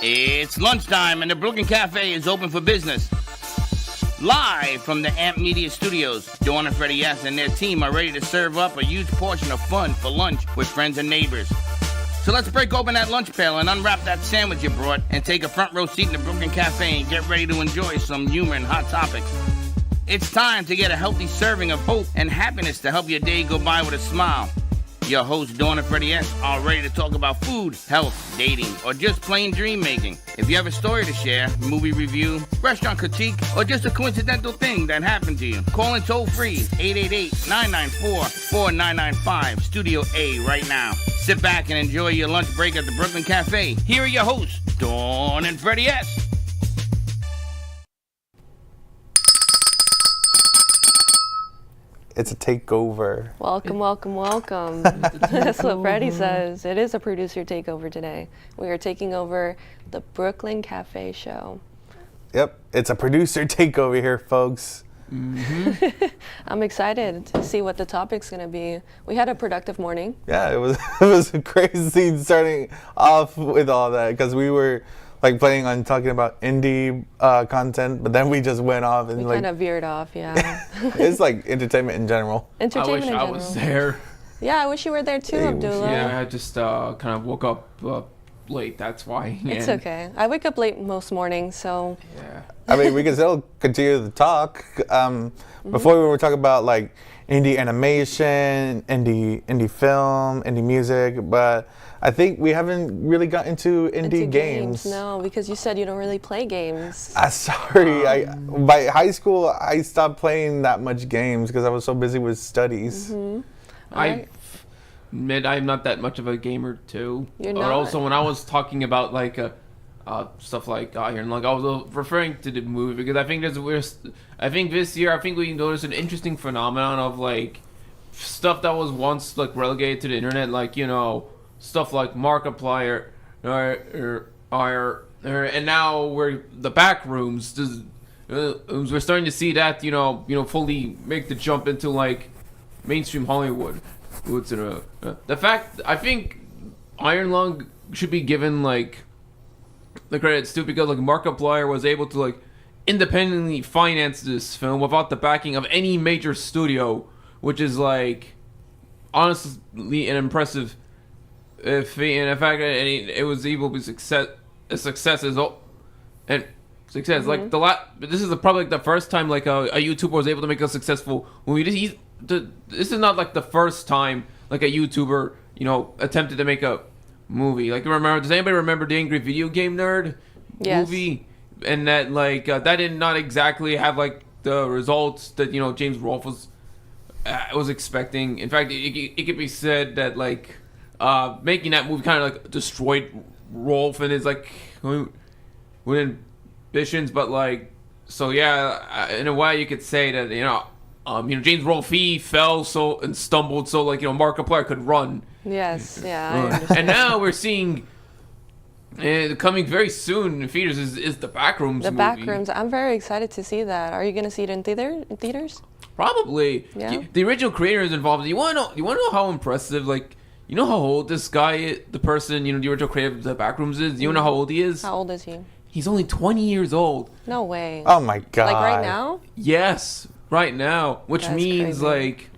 It's lunchtime and the Brooklyn Cafe is open for business. Live from the Amp Media Studios, Dawn and Freddie S. and their team are ready to serve up a huge portion of fun for lunch with friends and neighbors. So let's break open that lunch pail and unwrap that sandwich you brought and take a front row seat in the Brooklyn Cafe and get ready to enjoy some humor and hot topics. It's time to get a healthy serving of hope and happiness to help your day go by with a smile. Your hosts, Dawn and Freddie S., are ready to talk about food, health, dating, or just plain dream making. If you have a story to share, movie review, restaurant critique, or just a coincidental thing that happened to you, call in toll free 888-994-4995, Studio A right now. Sit back and enjoy your lunch break at the Brooklyn Cafe. Here are your hosts, Dawn and Freddie S. It's a takeover. Welcome, welcome, welcome. That's what Freddie says. It is a producer takeover today. We are taking over the Brooklyn Cafe show. Yep, it's a producer takeover here, folks. Mm-hmm. I'm excited to see what the topic's going to be. We had a productive morning. Yeah, it was crazy starting off with all that because we were like planning on talking about indie content, but then we just went off and we kind of veered off, yeah. It's like entertainment in general. Entertainment in general. I wish I was there. Yeah, I wish you were there too, Abdullah. Yeah, I just kind of woke up late, that's why. It's okay. I wake up late most mornings, so. Yeah. I mean, we can still continue the talk. Before we were talking about like indie animation, indie film, indie music, but I think we haven't really got into indie games. No, because you said you don't really play games. Sorry, by high school I stopped playing that much games because I was so busy with studies. Mm-hmm. I admit I'm not that much of a gamer too. You're or not. Also, when I was talking about like stuff like Iron Lung, I was referring to the movie because I think this year we noticed an interesting phenomenon of like stuff that was once like relegated to the internet, like stuff like Markiplier, and now we're the back rooms. We're starting to see that fully make the jump into like mainstream Hollywood. The fact I think Iron Lung should be given like the credits too, because like Markiplier was able to like independently finance this film without the backing of any major studio, which is like honestly an impressive feat. And the fact that it was able to be a success is and success. Mm-hmm. Like this is probably like the first time like a YouTuber was able to make a successful movie. This is not like the first time like a YouTuber attempted to make a movie. Like does anybody remember the Angry Video Game Nerd movie? And that like that did not exactly have like the results that James Rolfe was expecting. In fact, it could be said that like making that movie kind of like destroyed Rolfe and his like with ambitions. But like so yeah, in a way you could say that James Rolfe, he fell and stumbled so like Markiplier could run. Yes, yeah, I understand. And now we're seeing coming very soon in theaters is the Backrooms movie. The Backrooms. I'm very excited to see that. Are you going to see it in theaters? Probably. Yeah. The original creator is involved. You want to know how impressive like how old this guy, the person, the original creator of the Backrooms is? You know how old he is? How old is he? He's only 20 years old. No way. Oh my god. Like right now? Yes, right now. Which That's means crazy.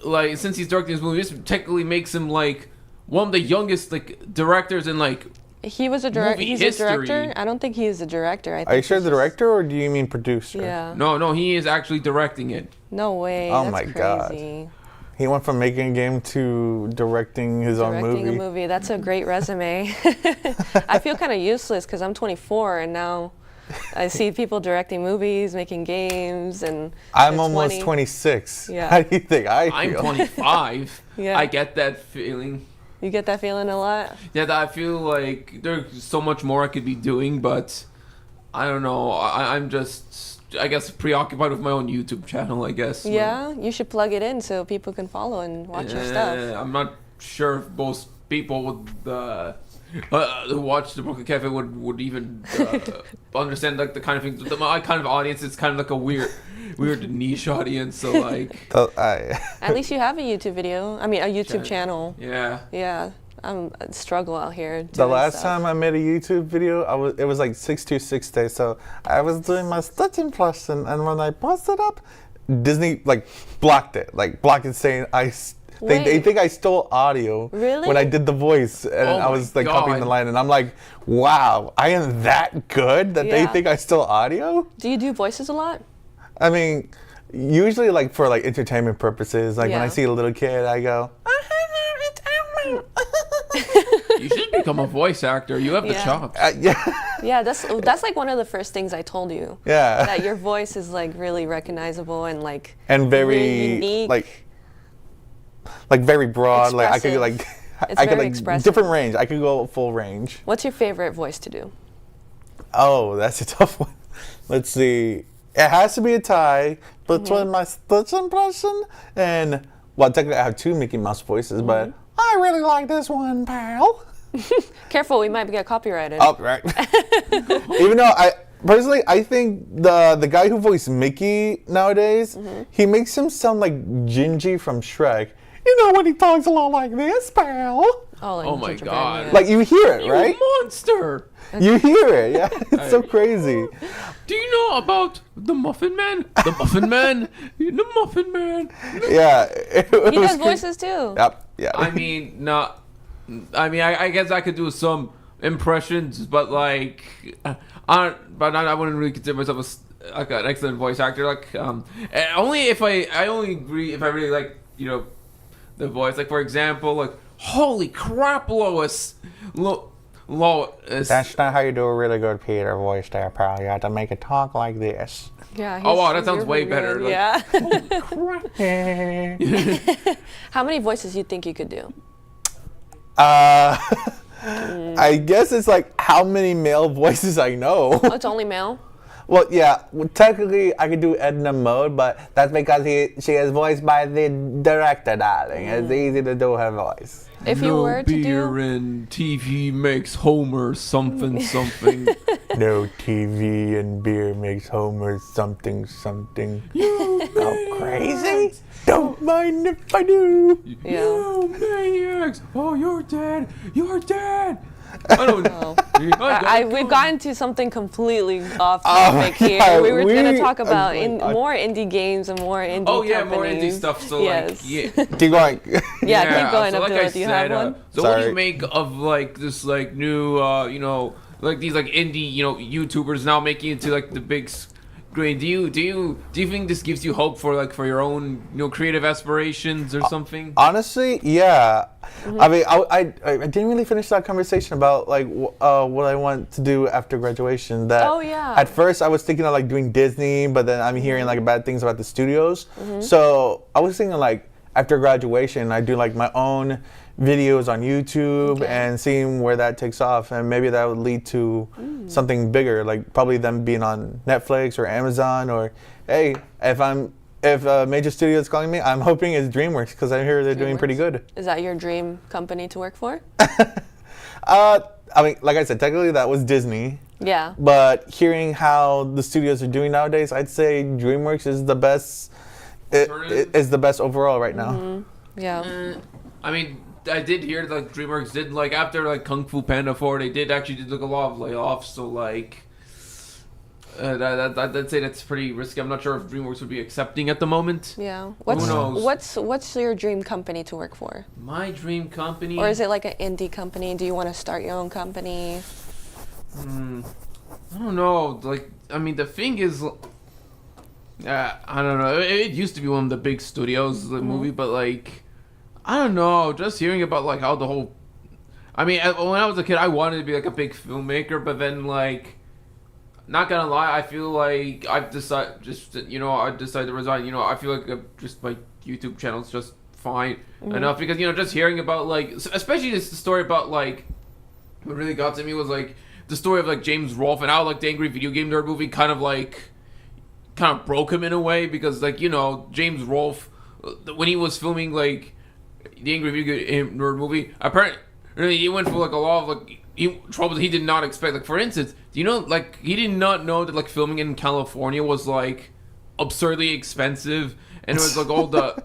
like since he's directing this movie, this technically makes him like one of the youngest like directors in like he was a director. He's history. A director. I don't think he is a director. I think Are you sure the director or do you mean producer? Yeah. No, he is actually directing it. No way. Oh That's my crazy. god. He went from making a game to directing his own movie. Directing a movie. That's a great resume. I feel kind of useless because I'm 24 and now I see people directing movies, making games, and I'm almost 26. Yeah. How do you think I feel? I'm 25. Yeah. I get that feeling. You get that feeling a lot? Yeah, that I feel like there's so much more I could be doing, but I don't know. I'm just, I guess, preoccupied with my own YouTube channel, I guess. Yeah, you should plug it in so people can follow and watch your stuff. I'm not sure if most people would who watch the Brooklyn Cafe would even understand like the kind of things. My kind of audience is kind of like a weird niche audience. So like, At least you have a YouTube video. I mean, a YouTube channel. Yeah. Yeah. I'm a struggle out here. The doing last stuff. time I made a YouTube video, it was like 626 days. So I was doing my Stitch impression, and when I posted up, Disney like blocked it, saying they Wait. think I stole audio Really? when I did the voice, and Oh I was like my copying the God. line, and I'm like, wow, I am that good that they Yeah. think I stole audio. Do you do voices a lot? I mean, usually like for like entertainment purposes, like when I Yeah. see a little kid, I go. You should become a voice actor. You have the Yeah. chops. Yeah, Yeah, that's like one of the first things I told you. yeah, That your voice is like really recognizable and like and really very unique. like very broad. Like I could Expressive. like It's I could very like expressive. different range. I could go full range. What's your favorite voice to do? Oh, that's a tough one. Let's see. It has to be a tie between my Stitch impression and well, technically I have two Mickey Mouse voices, but I really like this one, pal. Careful, we might get copyrighted. Oh, right. Even though I think the guy who voiced Mickey nowadays, he makes him sound like Gingy from Shrek. You know when he talks a lot like this, pal. Like Oh my gingerbread, God. yeah. Like you hear it, You right? monster! You hear it, yeah. It's so crazy. Do you know about the Muffin Man? The Muffin Man? The Muffin Man? Yeah. It he was does cra- voices too. Yep. Yeah. I mean, not. I guess I could do some impressions, but like, I wouldn't really consider myself like an excellent voice actor. Like, only if I only agree if I really like the voice. Like for example, like holy crap, Lois. Lois. That's not how you do a really good Peter voice there, pal. You have to make it talk like this. Yeah. Oh, wow, that he's sounds way really better, good, like- Yeah. How many voices you think you could do? I guess it's like how many male voices I know. Oh, it's only male. Well, yeah, technically I could do Edna Mode, but that's because she is voiced by the director, darling. It's easy to do her voice. If you were to beer do, and TV makes Homer something something. No TV and beer makes Homer something something. Go crazy? Don't mind if I do. yeah. You maniacs! Oh, you're dead! You're dead! I don't know. We've gotten to something completely off Oh my topic here. God, We were going to talk I'm about like, more indie games and more indie Oh yeah, more indie companies. stuff. So Yes. like, yeah. Keep going. Yeah, keep going, so like Abdullah. I Do you have said, one? So what do you Sorry. make of like this like new like these like indie YouTubers now making it to like the big screen? Do you think this gives you hope for like for your own creative aspirations or something? Honestly, yeah. I mean, I didn't really finish that conversation about like what I want to do after graduation. That Oh, yeah. At first, I was thinking of like doing Disney, but then I'm hearing like bad things about the studios. So I was thinking like after graduation, I do like my own videos on YouTube Okay. and seeing where that takes off, and maybe that would lead to something bigger, like probably them being on Netflix or Amazon, or hey, if a major studio is calling me, I'm hoping it's DreamWorks because I hear they're doing pretty good. Is that your dream company to work for? I mean, like I said, technically that was Disney, Yeah. but hearing how the studios are doing nowadays, I'd say DreamWorks is the best. Is the best overall right now. Yeah. I mean, I did hear like DreamWorks did like after like Kung Fu Panda 4, they did like a lot of layoffs. So like, I'd say that's pretty risky. I'm not sure if DreamWorks would be accepting at the moment. Yeah. Who knows? What's your dream company to work for? My dream company. Or is it like an indie company? Do you want to start your own company? I don't know. Like, I mean, the thing is, I don't know. It used to be one of the big studios, the movie, but like, I don't know. Just hearing about like how the whole, I mean, when I was a kid, I wanted to be like a big filmmaker, but then like, not gonna lie, I feel like I've decided to resign. I feel like just my YouTube channel's just fine enough because just hearing about like, especially this story about like, what really got to me was like the story of like James Rolfe and how like the Angry Video Game Nerd movie kind of broke him in a way because like James Rolfe when he was filming like the Angry Video Game Nerd movie apparently he went for like a lot of like troubles he did not expect. Like for instance, like he did not know that like filming in California was like absurdly expensive and it was like all the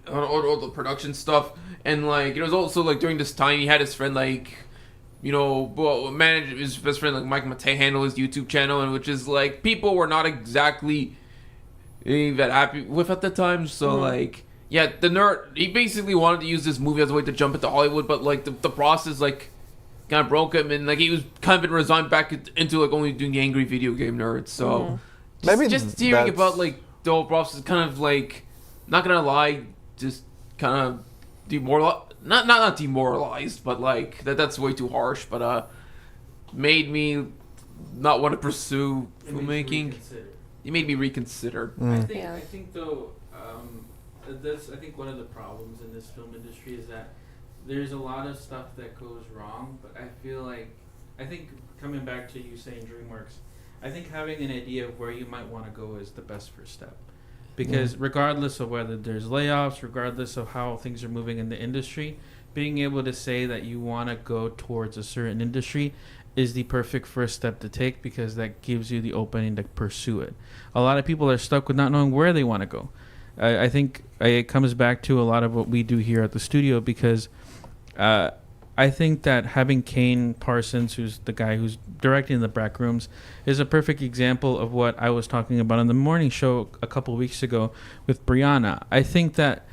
all the production stuff, and like it was also like during this time he had his friend like, manage his best friend like Mike Matei handle his YouTube channel, and which is like people were not exactly that happy with at the time. So like, yeah, the nerd, he basically wanted to use this movie as a way to jump into Hollywood, but like the process like kind of broke him, and like he was kind of been resigned back into like only doing the angry video game nerds. So just hearing about like the whole process, kind of like, not gonna lie, just kind of not demoralized, but like that's way too harsh. But made me not want to pursue filmmaking. It made me reconsider. I think though, I think one of the problems in this film industry is that there's a lot of stuff that goes wrong, but I think coming back to you saying DreamWorks, I think having an idea of where you might want to go is the best first step. Because regardless of whether there's layoffs, regardless of how things are moving in the industry, being able to say that you want to go towards a certain industry is the perfect first step to take, because that gives you the opening to pursue it. A lot of people are stuck with not knowing where they want to go. I think it comes back to a lot of what we do here at the studio, because I think that having Kane Parsons, who's the guy who's directing the Back Rooms, is a perfect example of what I was talking about on the morning show a couple of weeks ago with Brianna. I think that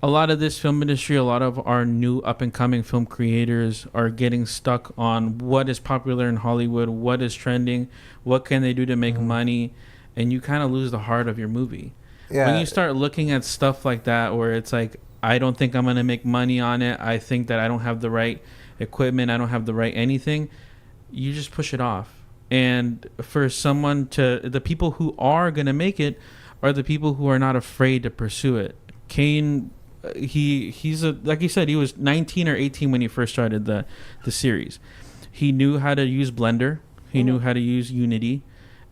a lot of this film industry, a lot of our new up-and-coming film creators are getting stuck on what is popular in Hollywood, what is trending, what can they do to make money, and you kind of lose the heart of your movie. Yeah. When you start looking at stuff like that, where it's like, I don't think I'm going to make money on it, I think that I don't have the right equipment, I don't have the right anything, you just push it off. And for the people who are going to make it are the people who are not afraid to pursue it. Kane, he's like you said, he was 19 or 18 when he first started the series. He knew how to use Blender, he knew how to use Unity,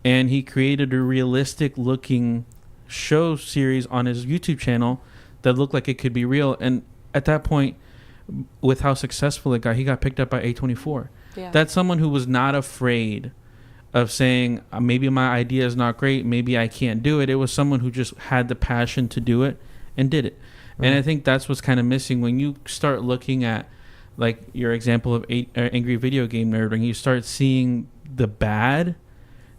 and he created a realistic looking show series on his YouTube channel that looked like it could be real. And at that point, with how successful it got, he got picked up by A24. Yeah. That's someone who was not afraid of saying, maybe my idea is not great, maybe I can't do it. It was someone who just had the passion to do it and did it. And I think that's what's kind of missing when you start looking at, like your example of Angry Video Game Nerd, when you start seeing the bad,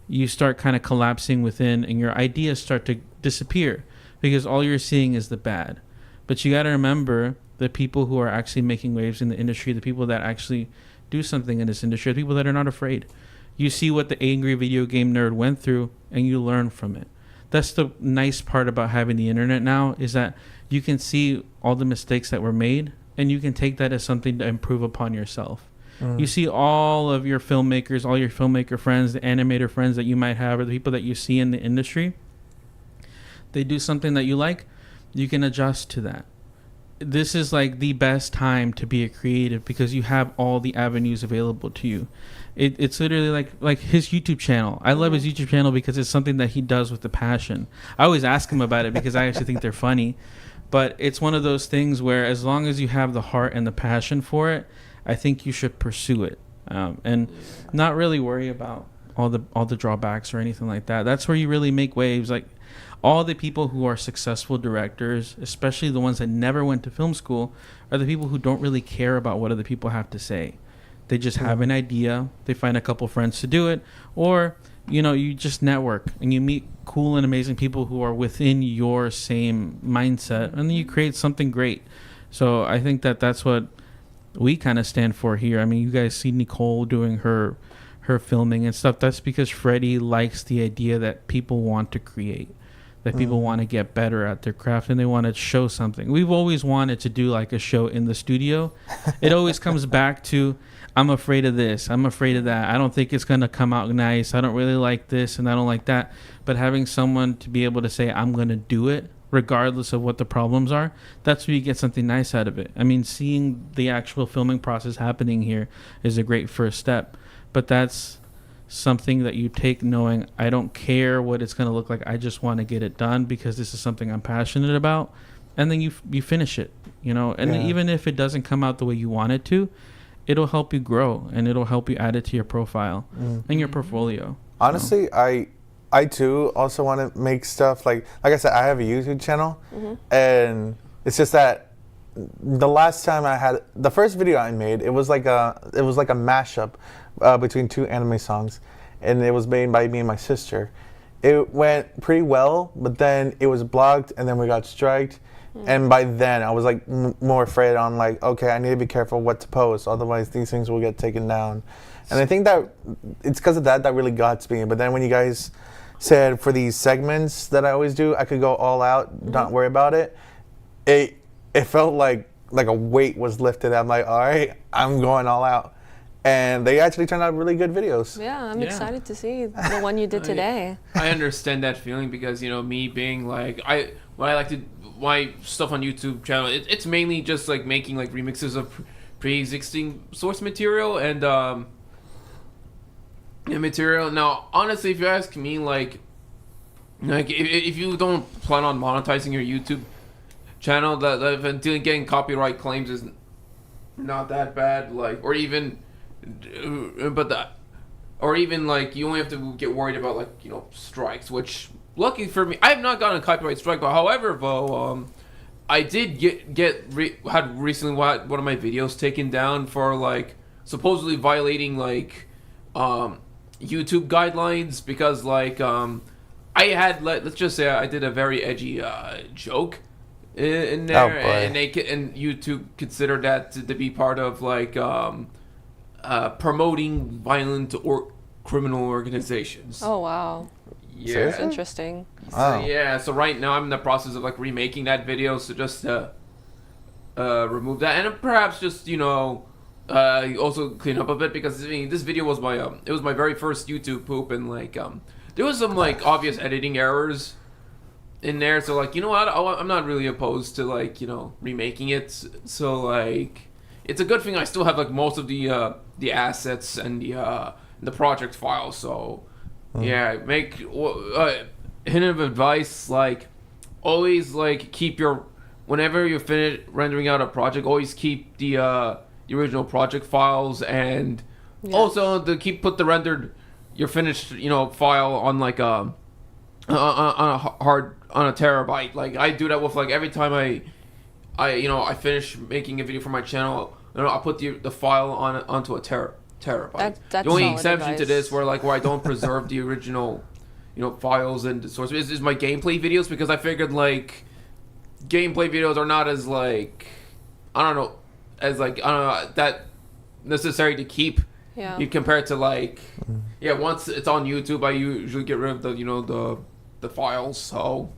you start kind of collapsing within, and your ideas start to disappear because all you're seeing is the bad. But you got to remember the people who are actually making waves in the industry, the people that actually do something in this industry, the people that are not afraid. You see what the Angry Video Game Nerd went through, and you learn from it. That's the nice part about having the internet now, is that you can see all the mistakes that were made, and you can take that as something to improve upon yourself. You see all of your filmmakers, all your filmmaker friends, the animator friends that you might have, or the people that you see in the industry, they do something that you like, you can adjust to that. This is like the best time to be a creative, because you have all the avenues available to you. It's literally like his YouTube channel. I love his YouTube channel because it's something that he does with the passion. I always ask him about it because I actually think they're funny. But it's one of those things where as long as you have the heart and the passion for it, I think you should pursue it, and not really worry about all the drawbacks or anything like that. That's where you really make waves. Like all the people who are successful directors, especially the ones that never went to film school, are the people who don't really care about what other people have to say. They just have an idea, they find a couple friends to do it, or you just network and you meet cool and amazing people who are within your same mindset, and then you create something great. So I think that that's what we kind of stand for here. I mean, you guys see Nicole doing her filming and stuff. That's because Freddie likes the idea that people want to create, that people want to get better at their craft, and they want to show something. We've always wanted to do like a show in the studio. It always comes back to, I'm afraid of this, I'm afraid of that, I don't think it's going to come out nice, I don't really like this and I don't like that. But having someone to be able to say, I'm going to do it regardless of what the problems are, that's where you get something nice out of it. I mean, seeing the actual filming process happening here is a great first step, but that's something that you take knowing, I don't care what it's going to look like, I just want to get it done because this is something I'm passionate about. And then you finish it, and even if it doesn't come out the way you want it to, it'll help you grow, and it'll help you add it to your profile and your portfolio. Honestly, I too also want to make stuff like I said, I have a YouTube channel, and It's just that the last time I had the first video I made, it was like a mashup between two anime songs, and it was made by me and my sister. It went pretty well, but then it was blocked, and then we got striked. And by then, I was like more afraid on like, okay, I need to be careful what to post, otherwise these things will get taken down. And I think that it's because of that really got me. But then when you guys said for these segments that I always do, I could go all out, not worry about it. It felt like a weight was lifted. I'm like, all right, I'm going all out. And they actually turned out really good videos. Yeah, I'm excited to see the one you did today. I understand that feeling because, you know, me being like, what I like to, my stuff on YouTube channel, it's mainly just like making like remixes of pre-existing source material and material. Now, honestly, if you ask me, like if you don't plan on monetizing your YouTube channel, that getting copyright claims is not that bad. Like, or even like you only have to get worried about like, you know, strikes, which lucky for me I have not gotten a copyright strike. But however, though, I did had recently one of my videos taken down for like supposedly violating like YouTube guidelines because like I had let's just say I did a very edgy joke in there, and YouTube considered that to be part of like promoting violent or criminal organizations. Oh wow. Yeah. That's interesting. Wow. So, yeah, so right now I'm in the process of like remaking that video, so just remove that and perhaps just, you know, also clean up a bit because I mean this video was my it was my very first YouTube poop, and like there was some like obvious editing errors in there, so like, you know what, I'm not really opposed to like, you know, remaking it. So like it's a good thing I still have like most of the assets and the project files. So yeah, make hint of advice, like always like keep your, whenever you're finished rendering out a project, always keep the original project files, and also to put the rendered your finished, you know, file on like on a terabyte. Like I do that with like every time I finish making a video for my channel, you know, I put the file onto a terabyte. That's the only exception advice to this where I don't preserve the original, you know, files and source is my gameplay videos, because I figured like gameplay videos are not as like that necessary to keep. Yeah. You compare it to like once it's on YouTube, I usually get rid of the, you know, the files. So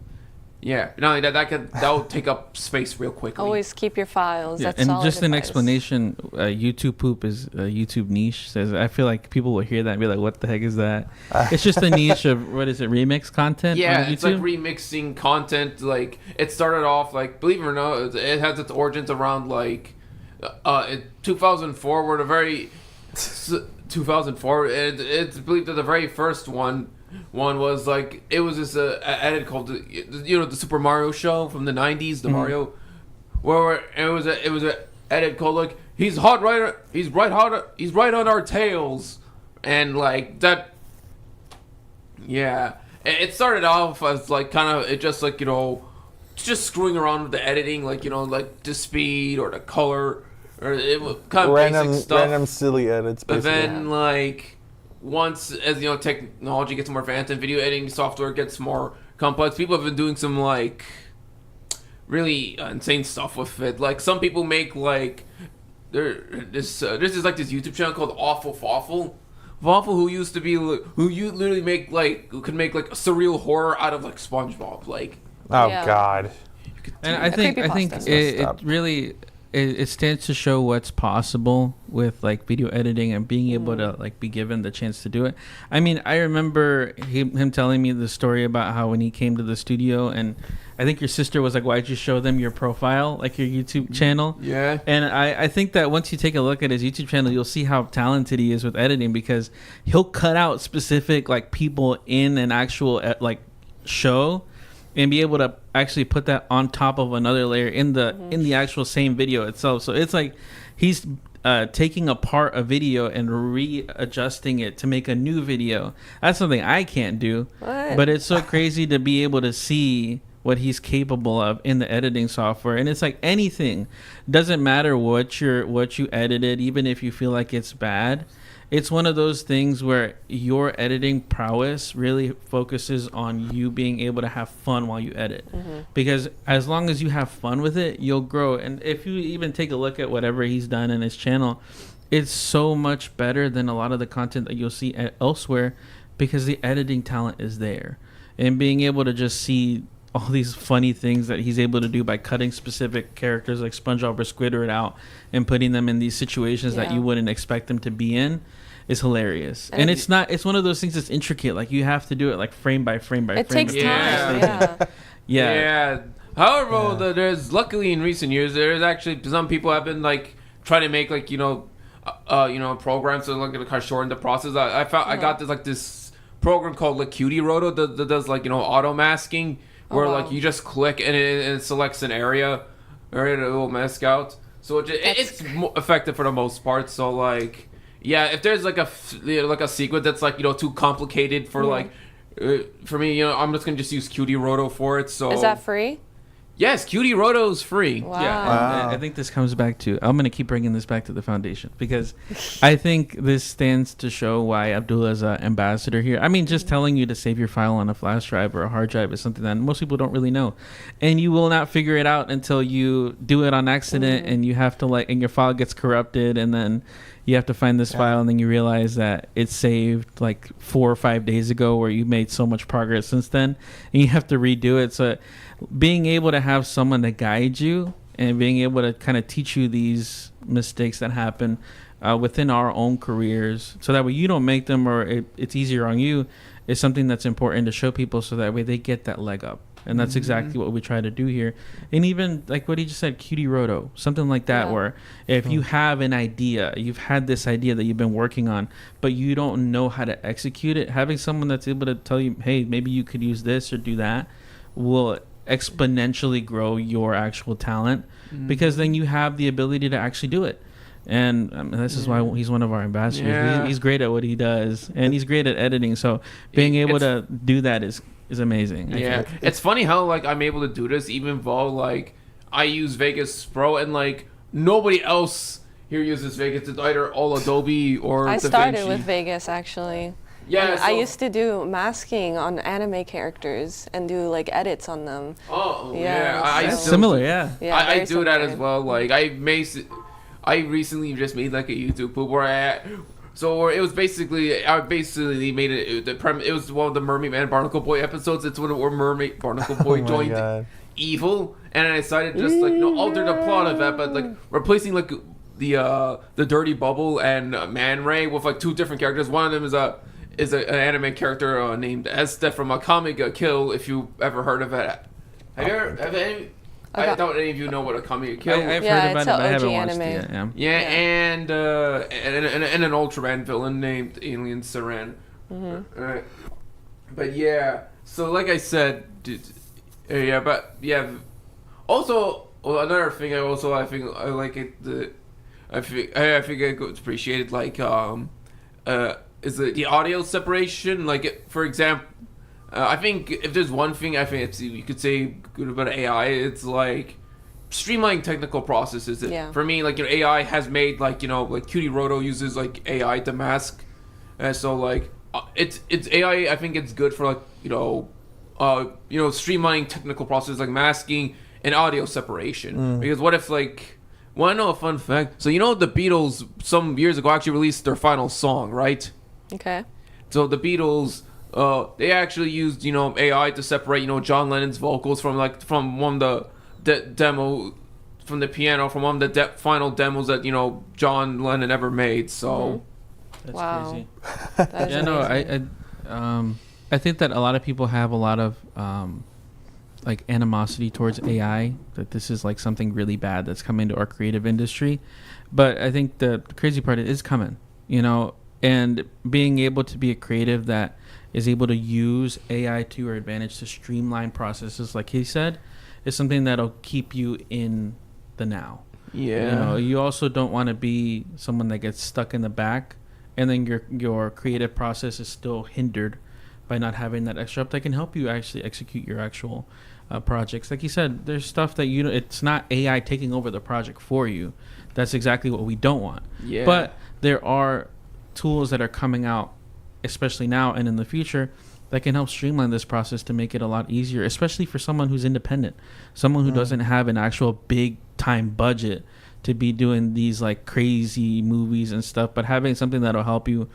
yeah, not only that'll take up space real quickly. Always keep your files. Yeah, That's and solid just an advice. explanation, YouTube poop is a YouTube niche. Says I feel like people will hear that and be like, "What the heck is that?" It's just a niche of what is it, remix content? Yeah, on YouTube? it's like remixing content. Like it started off like, believe it or not, it has its origins around like 2004. Where the very 2004. It's believed that the very first one was like, it was this edit called the Super Mario show from the 90s, the Mario, where it was a edit called like he's right on our tails, and like that. Yeah, it started off as like kind of it just like, you know, just screwing around with the editing, like, you know, like the speed or the color, or it was kind of basic stuff, random silly edits. But Basically. then like, once, as you know, technology gets more advanced and video editing software gets more complex, people have been doing some like really insane stuff with it. Like some people make like there's like this YouTube channel called Awful Fawful, who could make like surreal horror out of like SpongeBob. Like, oh Yeah. God. And I think creepypasta. it really it stands to show what's possible with like video editing and being able to like be given the chance to do it. I mean, I remember him telling me the story about how when he came to the studio, and I think your sister was like, "Why'd you show them your profile, like your YouTube channel?" yeah. And I think that once you take a look at his YouTube channel, you'll see how talented he is with editing, because he'll cut out specific like people in an actual like show and be able to actually put that on top of another layer in the actual same video itself. So it's like he's taking apart a video and readjusting it to make a new video. That's something I can't do. What? But it's so crazy to be able to see what he's capable of in the editing software. And it's like anything, doesn't matter what you edited, even if you feel like it's bad. It's one of those things where your editing prowess really focuses on you being able to have fun while you edit. Because as long as you have fun with it, you'll grow. And if you even take a look at whatever he's done in his channel, it's so much better than a lot of the content that you'll see elsewhere, because the editing talent is there. And being able to just see all these funny things that he's able to do by cutting specific characters like SpongeBob or Squidward out and putting them in these situations that you wouldn't expect them to be in is hilarious. And it's one of those things that's intricate. Like, you have to do it like frame by frame by frame. It takes time. Yeah. However, there's luckily in recent years there's actually some people have been like trying to make like programs to like kind of shorten the process. I got this program called like Cutie Roto that does like auto masking, where like you just click and it selects an area or it will mask out. So it's effective for the most part. So like. Yeah, if there's like a sequence that's like too complicated for like for me, I'm just gonna just use Cutie Roto for it. So is that free? Yes, Cutie Roto is free. Wow. Yeah, I think this comes back to, I'm going to keep bringing this back to the foundation, because I think this stands to show why Abdullah is an ambassador here. I mean, just telling you to save your file on a flash drive or a hard drive is something that most people don't really know. And you will not figure it out until you do it on accident and you have to and your file gets corrupted, and then you have to find this file, and then you realize that it's saved like 4 or 5 days ago, where you made so much progress since then, and you have to redo it. So being able to have someone to guide you and being able to kind of teach you these mistakes that happen within our own careers, so that way you don't make them, or it's easier on you, is something that's important to show people, so that way they get that leg up. And that's exactly what we try to do here. And even like what he just said, Cutie Roto, something like that, where if you have an idea, you've had this idea that you've been working on, but you don't know how to execute it, having someone that's able to tell you, hey, maybe you could use this or do that, will exponentially grow your actual talent, because then you have the ability to actually do it. And this is why he's one of our ambassadors. Yeah. He's great at what he does, and he's great at editing. So being able to do that is amazing. Yeah, it's funny how like I'm able to do this even though like I use Vegas Pro and like nobody else here uses Vegas. It's either all Adobe or I DaVinci. started with Vegas actually. Yeah, I used to do masking on anime characters and do like edits on them. Oh Yeah, I so- still- Similar, yeah. I very do that as similar. well. Like I recently just made like a YouTube poop where it was basically I basically made it it was one of the Mermaid Man Barnacle Boy episodes. It's when Mermaid Barnacle Boy joined God. evil, and I decided just like alter the plot of that, but like replacing like the Dirty Bubble and Man Ray with like two different characters. One of them is an anime character named Esther from Akame Kill. If you ever heard of it, I doubt any of you know what Akame Kill. I've Yeah, heard about it's it, but I a haven't OG watched anime. it yet. Yeah, and an Ultraman villain named Alien Saran. Alright. But yeah, so like I said, also another thing I think I like it. I think I could appreciate it, like is the audio separation. Like for example, I think if there's one thing I think you could say good about AI, it's like streamlining technical processes. Yeah. For me, like AI has made like Cutie Roto uses like AI to mask, and so like it's AI. I think it's good for like streamlining technical processes like masking and audio separation. Because what if like, want to know a fun fact? So the Beatles some years ago actually released their final song, right? Okay. So the Beatles, they actually used AI to separate John Lennon's vocals from one of the demo from the piano from one of the final demos that John Lennon ever made. So That's Wow. crazy. That is Yeah, no, amazing. I think that a lot of people have a lot of like animosity towards AI, that this is like something really bad that's coming to our creative industry. But I think the crazy part is coming, and being able to be a creative that is able to use AI to your advantage to streamline processes, like he said, is something that'll keep you in the now. yeah, You also don't want to be someone that gets stuck in the back, and then your creative process is still hindered by not having that extra up that can help you actually execute your actual projects. Like you said, there's stuff that it's not AI taking over the project for you. That's exactly what we don't want. Yeah. But there are tools that are coming out, especially now and in the future, that can help streamline this process to make it a lot easier, especially for someone who's independent, someone who doesn't have an actual big time budget to be doing these like crazy movies and stuff, but having something that'll help you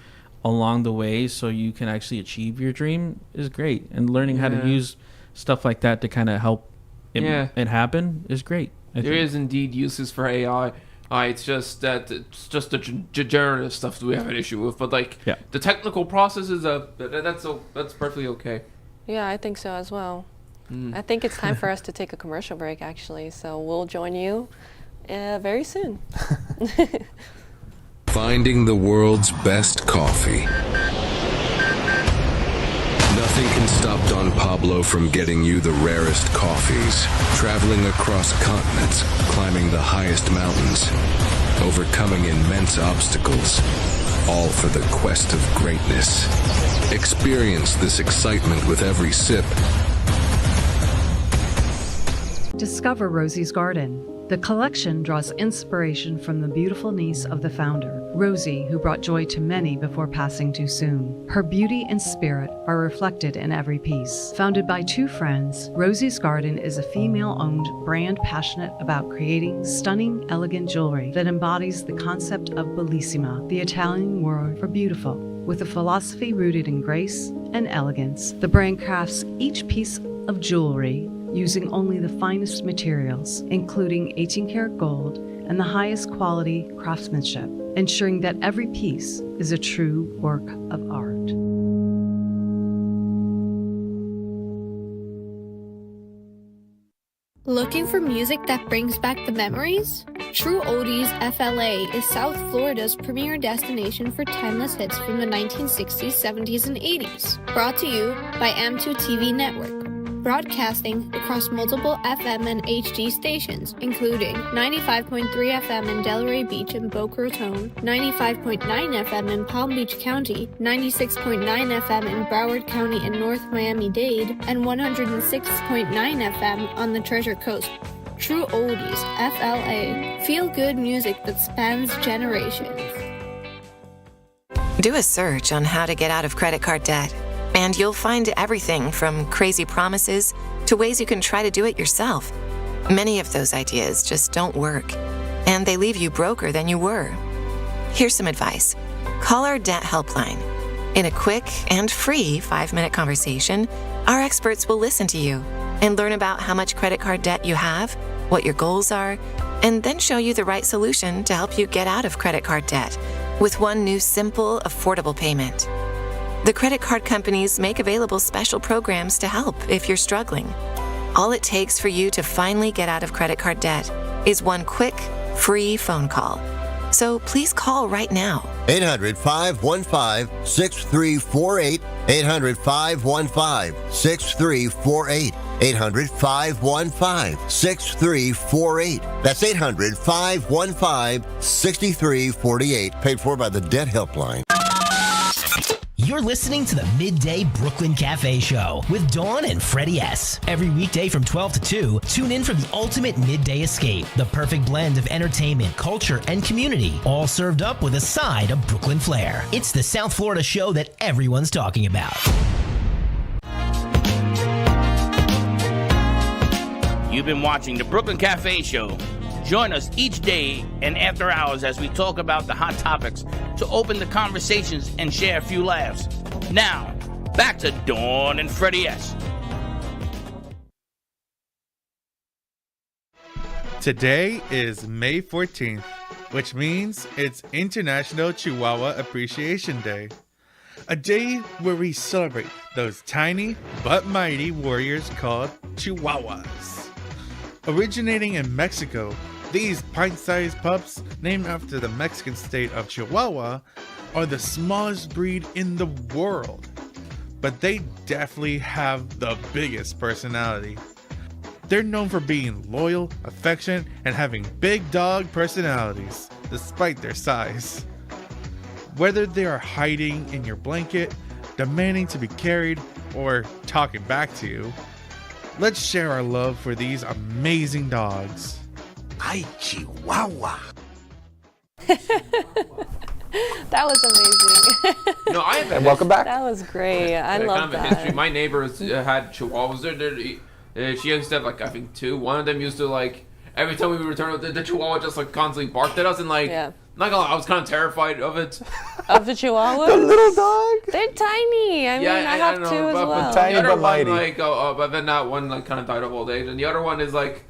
along the way so you can actually achieve your dream is great. And learning how to use stuff like that to kind of help it happen is great. There is indeed uses for AI. It's just that it's just the generative stuff that we have an issue with. But like the technical processes, that's perfectly okay. Yeah, I think so as well. I think it's time for us to take a commercial break, actually. So we'll join you very soon. Finding the world's best coffee. Nothing can stop Don Pablo from getting you the rarest coffees. Traveling across continents, climbing the highest mountains, overcoming immense obstacles, all for the quest of greatness. Experience this excitement with every sip. Discover Rosie's Garden. The collection draws inspiration from the beautiful niece of the founder, Rosie, who brought joy to many before passing too soon. Her beauty and spirit are reflected in every piece. Founded by two friends, Rosie's Garden is a female-owned brand passionate about creating stunning, elegant jewelry that embodies the concept of bellissima, the Italian word for beautiful. With a philosophy rooted in grace and elegance, the brand crafts each piece of jewelry using only the finest materials, including 18-karat gold and the highest quality craftsmanship, ensuring that every piece is a true work of art. Looking for music that brings back the memories? True Oldies FLA is South Florida's premier destination for timeless hits from the 1960s, 70s, and 80s. Brought to you by M2 TV Network. Broadcasting across multiple FM and HD stations, including 95.3 FM in Delray Beach and Boca Raton, 95.9 FM in Palm Beach County, 96.9 FM in Broward County and North Miami-Dade, and 106.9 FM on the Treasure Coast. True Oldies, FLA. Feel good music that spans generations. Do a search on how to get out of credit card debt, and you'll find everything from crazy promises to ways you can try to do it yourself. Many of those ideas just don't work, and they leave you broker than you were. Here's some advice. Call our debt helpline. In a quick and free 5-minute conversation, our experts will listen to you and learn about how much credit card debt you have, what your goals are, and then show you the right solution to help you get out of credit card debt with one new simple, affordable payment. The credit card companies make available special programs to help if you're struggling. All it takes for you to finally get out of credit card debt is one quick, free phone call. So please call right now. 800-515-6348. 800-515-6348. 800-515-6348. That's 800-515-6348. Paid for by the Debt Helpline. You're listening to the Midday Brooklyn Cafe Show with Dawn and Freddie S. Every weekday from 12 to 2, tune in for the ultimate midday escape. The perfect blend of entertainment, culture, and community, all served up with a side of Brooklyn flair. It's the South Florida show that everyone's talking about. You've been watching the Brooklyn Cafe Show. Join us each day and after hours as we talk about the hot topics to open the conversations and share a few laughs. Now, back to Dawn and Freddie S. Today is May 14th, which means it's International Chihuahua Appreciation Day. A day where we celebrate those tiny but mighty warriors called Chihuahuas. Originating in Mexico, these pint-sized pups, named after the Mexican state of Chihuahua, are the smallest breed in the world. But they definitely have the biggest personality. They're known for being loyal, affectionate, and having big dog personalities, despite their size. Whether they are hiding in your blanket, demanding to be carried, or talking back to you, let's share our love for these amazing dogs. Ay, Chihuahua. That was amazing. No, I have. And welcome back. That was great. I love kind of a that. history. My neighbors had chihuahuas. She used to have like I think 2. One of them used to like every time we would return, the chihuahua just like constantly barked at us and like. Yeah. Not gonna lie, I was kind of terrified of it. Of the Chihuahuas? The little dog. They're tiny. I mean, I have know, 2 as but well. Tiny the other but mighty. one, like, but then that one like kind of died of old age, and the other one is like,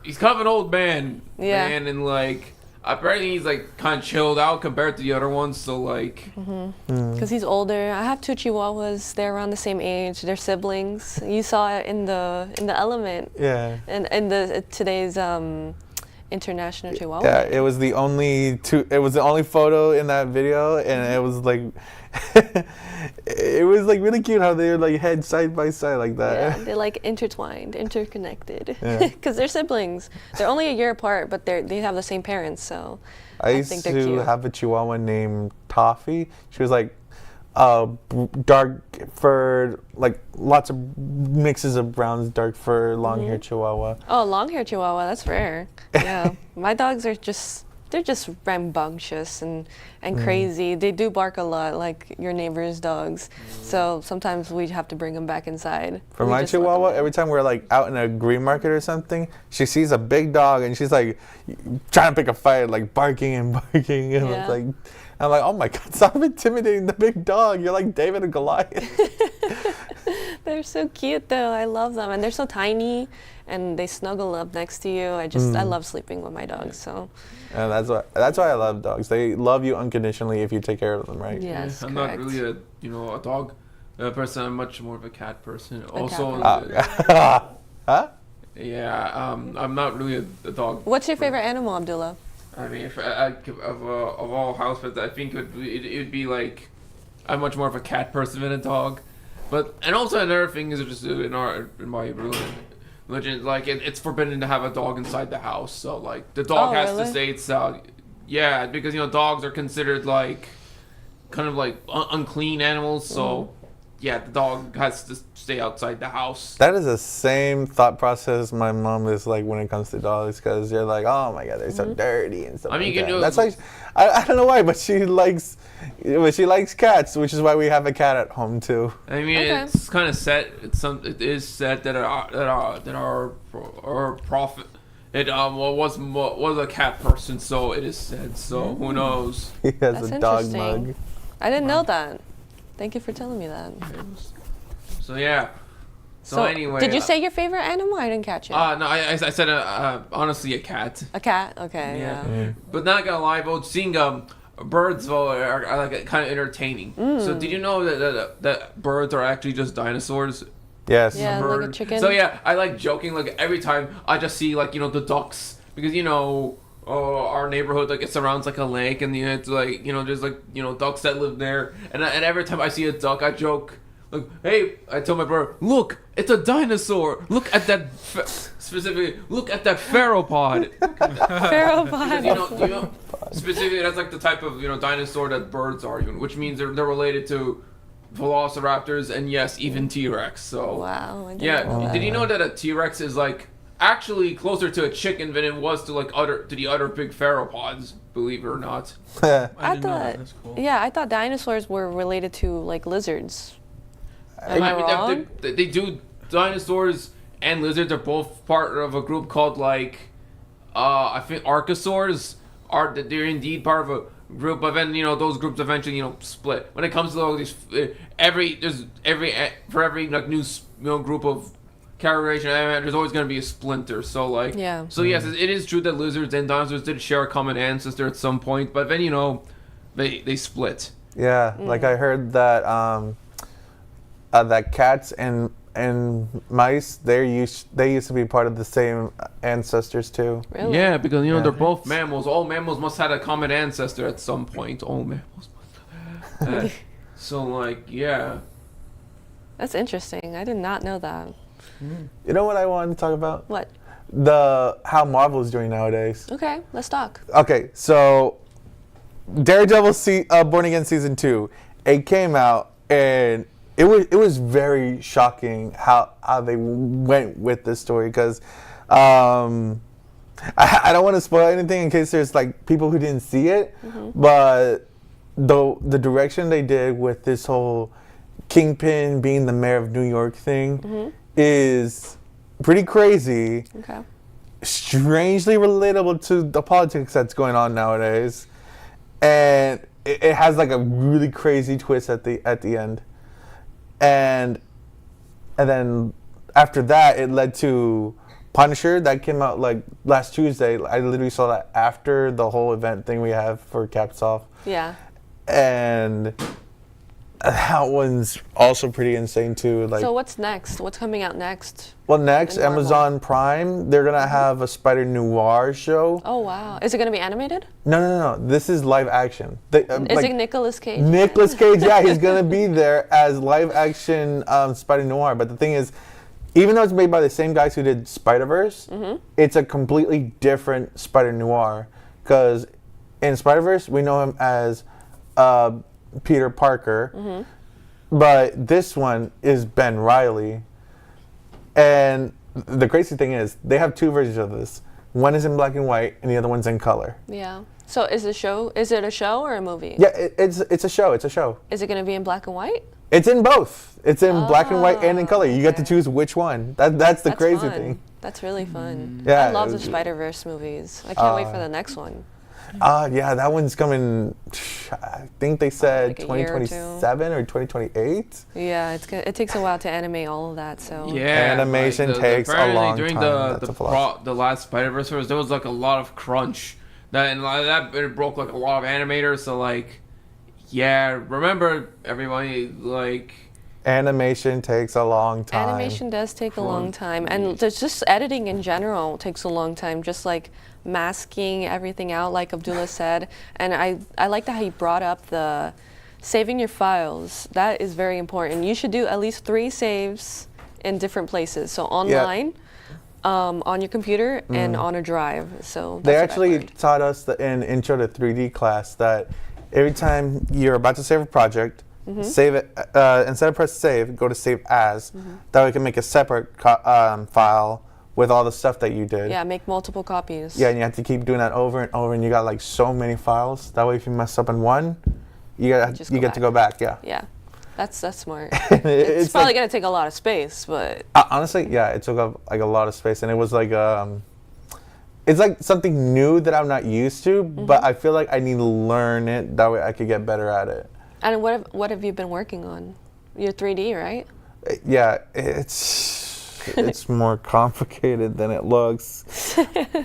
he's kind of an old man. Yeah. Man, and like apparently he's like kind of chilled out compared to the other ones. So like. Because he's older. I have 2 Chihuahuas. They're around the same age. They're siblings. You saw it in the Element. Yeah. And in the today's International Chihuahua. Yeah, it was the only photo in that video, and it was like, it was like really cute how they're like head side by side like that. Yeah, they're like intertwined, interconnected. Yeah. Because they're siblings. They're only a year apart, but they have the same parents, so I used think they're to cute. have a Chihuahua named Toffee. She was like dark furred, like lots of mixes of browns, dark fur, long hair Chihuahua. Oh, long hair Chihuahua, that's rare. Yeah. My dogs are they're just rambunctious and crazy. They do bark a lot, like your neighbor's dogs. So sometimes we have to bring them back inside. For We my just let them Chihuahua, in. every time we're like out in a green market or something, she sees a big dog and she's like trying to pick a fight, like barking and barking, and Yeah. I'm like, oh my God, stop intimidating the big dog. You're like David and Goliath. They're so cute though. I love them, and they're so tiny, and they snuggle up next to you. I love sleeping with my dogs. So And that's why I love dogs. They love you unconditionally if you take care of them right. yes, I'm correct. not really a dog person. I'm much more of a cat person. Also, Huh? yeah, I'm not really a dog. What's your favorite animal, Abdullah? I mean, if of all house pets, I think it would be like I'm much more of a cat person than a dog. And also another thing is just in my religion, like it's forbidden to have a dog inside the house. So like the dog has to stay itself. Yeah, because dogs are considered like kind of like unclean animals. So yeah, the dog has to stay outside the house. That is the same thought process my mom is like when it comes to dogs, because you're like, oh my God, they're so dirty and stuff. I mean, like you that. know, That's like, I don't know why, but she likes cats, which is why we have a cat at home too. I mean, it's kind of set. It is said that our prophet was a cat person, so it is said. So who knows? He has That's a dog interesting. mug. I didn't know that. Thank you for telling me that. So yeah. So anyway, did you say your favorite animal? I didn't catch it. No, I said honestly a cat. A cat? Okay, yeah. But not gonna lie, though, seeing birds are like kind of entertaining. So did you know that birds are actually just dinosaurs? Yes. Yeah, like a chicken. So yeah, I like joking. Like every time I just see like the ducks, because our neighborhood like it surrounds like a lake, and it's like there's like ducks that live there, and every time I see a duck, I joke. Like, hey, I tell my brother, look, it's a dinosaur. Look at that, specifically, look at that pteropod. Pteropod. Specifically, that's like the type of dinosaur that birds are, which means they're related to velociraptors and yes, even T-Rex. So wow. I didn't yeah, know did you that. know that a T-Rex is like actually closer to a chicken than it was to like the other big theropods? Believe it or not. I thought, yeah, I thought dinosaurs were related to like lizards. Am I wrong? They do. Dinosaurs and lizards are both part of a group called like I think archosaurs. They're indeed part of a group, but then those groups eventually split. When it comes to all these for every like new group of characterization, there's always going to be a splinter. So like So yes, it is true that lizards and dinosaurs did share a common ancestor at some point, but then they split. Yeah, like I heard that that cats and mice they used to be part of the same ancestors too. Really? Yeah, because they're both mammals. All mammals must have a common ancestor at some point. All mammals must have. So like yeah. That's interesting. I did not know that. You know what I wanted to talk about? What? How Marvel's doing nowadays. Okay, let's talk. Okay, so Daredevil Born Again Season 2, it came out and it was very shocking how they went with this story, because I don't want to spoil anything in case there's like people who didn't see it, but the direction they did with this whole Kingpin being the mayor of New York thing is pretty crazy. Okay. Strangely relatable to the politics that's going on nowadays, and it has like a really crazy twist at the end, and then after that it led to Punisher that came out like last Tuesday. I literally saw that after the whole event thing we have for Caps Off. Yeah. And that one's also pretty insane too. Like, so what's next? What's coming out next? Well, next, Amazon Prime, they're gonna have a Spider Noir show. Oh wow! Is it gonna be animated? No. This is live action. Is it Nicolas Cage? Nicolas Cage, yeah, he's gonna be there as live action Spider Noir. But the thing is, even though it's made by the same guys who did Spider-Verse, it's a completely different Spider Noir. Because in Spider-Verse, we know him as Peter Parker, but this one is Ben Reilly. And the crazy thing is, they have two versions of this. One is in black and white, and the other one's in color. Yeah. So is it a show or a movie? Yeah, it's a show. It's a show. Is it going to be in black and white? It's in both. It's in black and white and in color. You get to choose which one. That's the crazy fun. thing. That's really fun. Yeah, I love the Spider-Verse movies. I can't wait for the next one. Yeah, that one's coming. I think they said Like 2027 or 2028. Yeah, it takes a while to animate all of that. So yeah, animation takes a long during time. the last Spider-Verse there was like a lot of crunch that it broke like a lot of animators. So like, yeah, remember everybody, like, animation takes a long time. Animation does take a long time, and there's just editing in general takes a long time. Just like masking everything out, like Abdullah said. And I like that he brought up the saving your files. That is very important. You should do at least 3 saves in different places. So online, on your computer, and on a drive. So they actually taught us in Intro to 3D class that every time you're about to save a project, save it, instead of press save, go to save as. That way you can make a separate file with all the stuff that you did. Yeah, make multiple copies. Yeah, and you have to keep doing that over and over, and you got like so many files. That way if you mess up in one, you get to go back. Yeah. Yeah, that's smart. it's probably gonna take a lot of space, but honestly, yeah, it took up like a lot of space, and it was like it's like something new that I'm not used to, but I feel like I need to learn it. That way I could get better at it. And what have you been working on? Your 3D, right? Yeah, it's more complicated than it looks.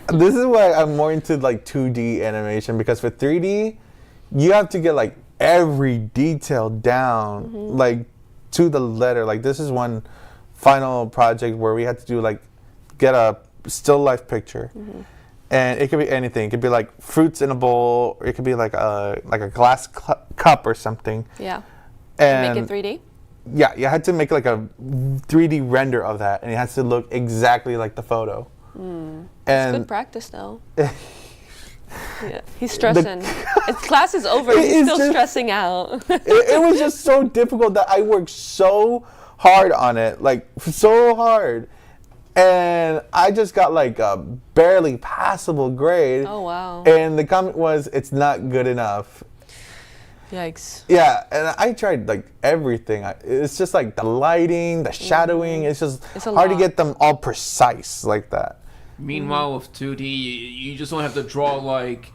This is why I'm more into like 2D animation, because for 3D, you have to get like every detail down, like to the letter. Like this is one final project where we had to do like get a still life picture. And it could be anything. It could be like fruits in a bowl, or it could be like a glass cup or something. Yeah. And make it 3D? Yeah, you had to make like a 3D render of that, and it has to look exactly like the photo. And it's good practice, though. Yeah, he's stressing. Class is over. He's still stressing out. It was just so difficult that I worked so hard on it, like so hard. And I just got like a barely passable grade. Oh, wow. And the comment was, it's not good enough. Yikes. Yeah, and I tried like everything. It's just like the lighting, the shadowing. It's just hard to get them all precise like that. Meanwhile, with 2D, you just don't have to draw like,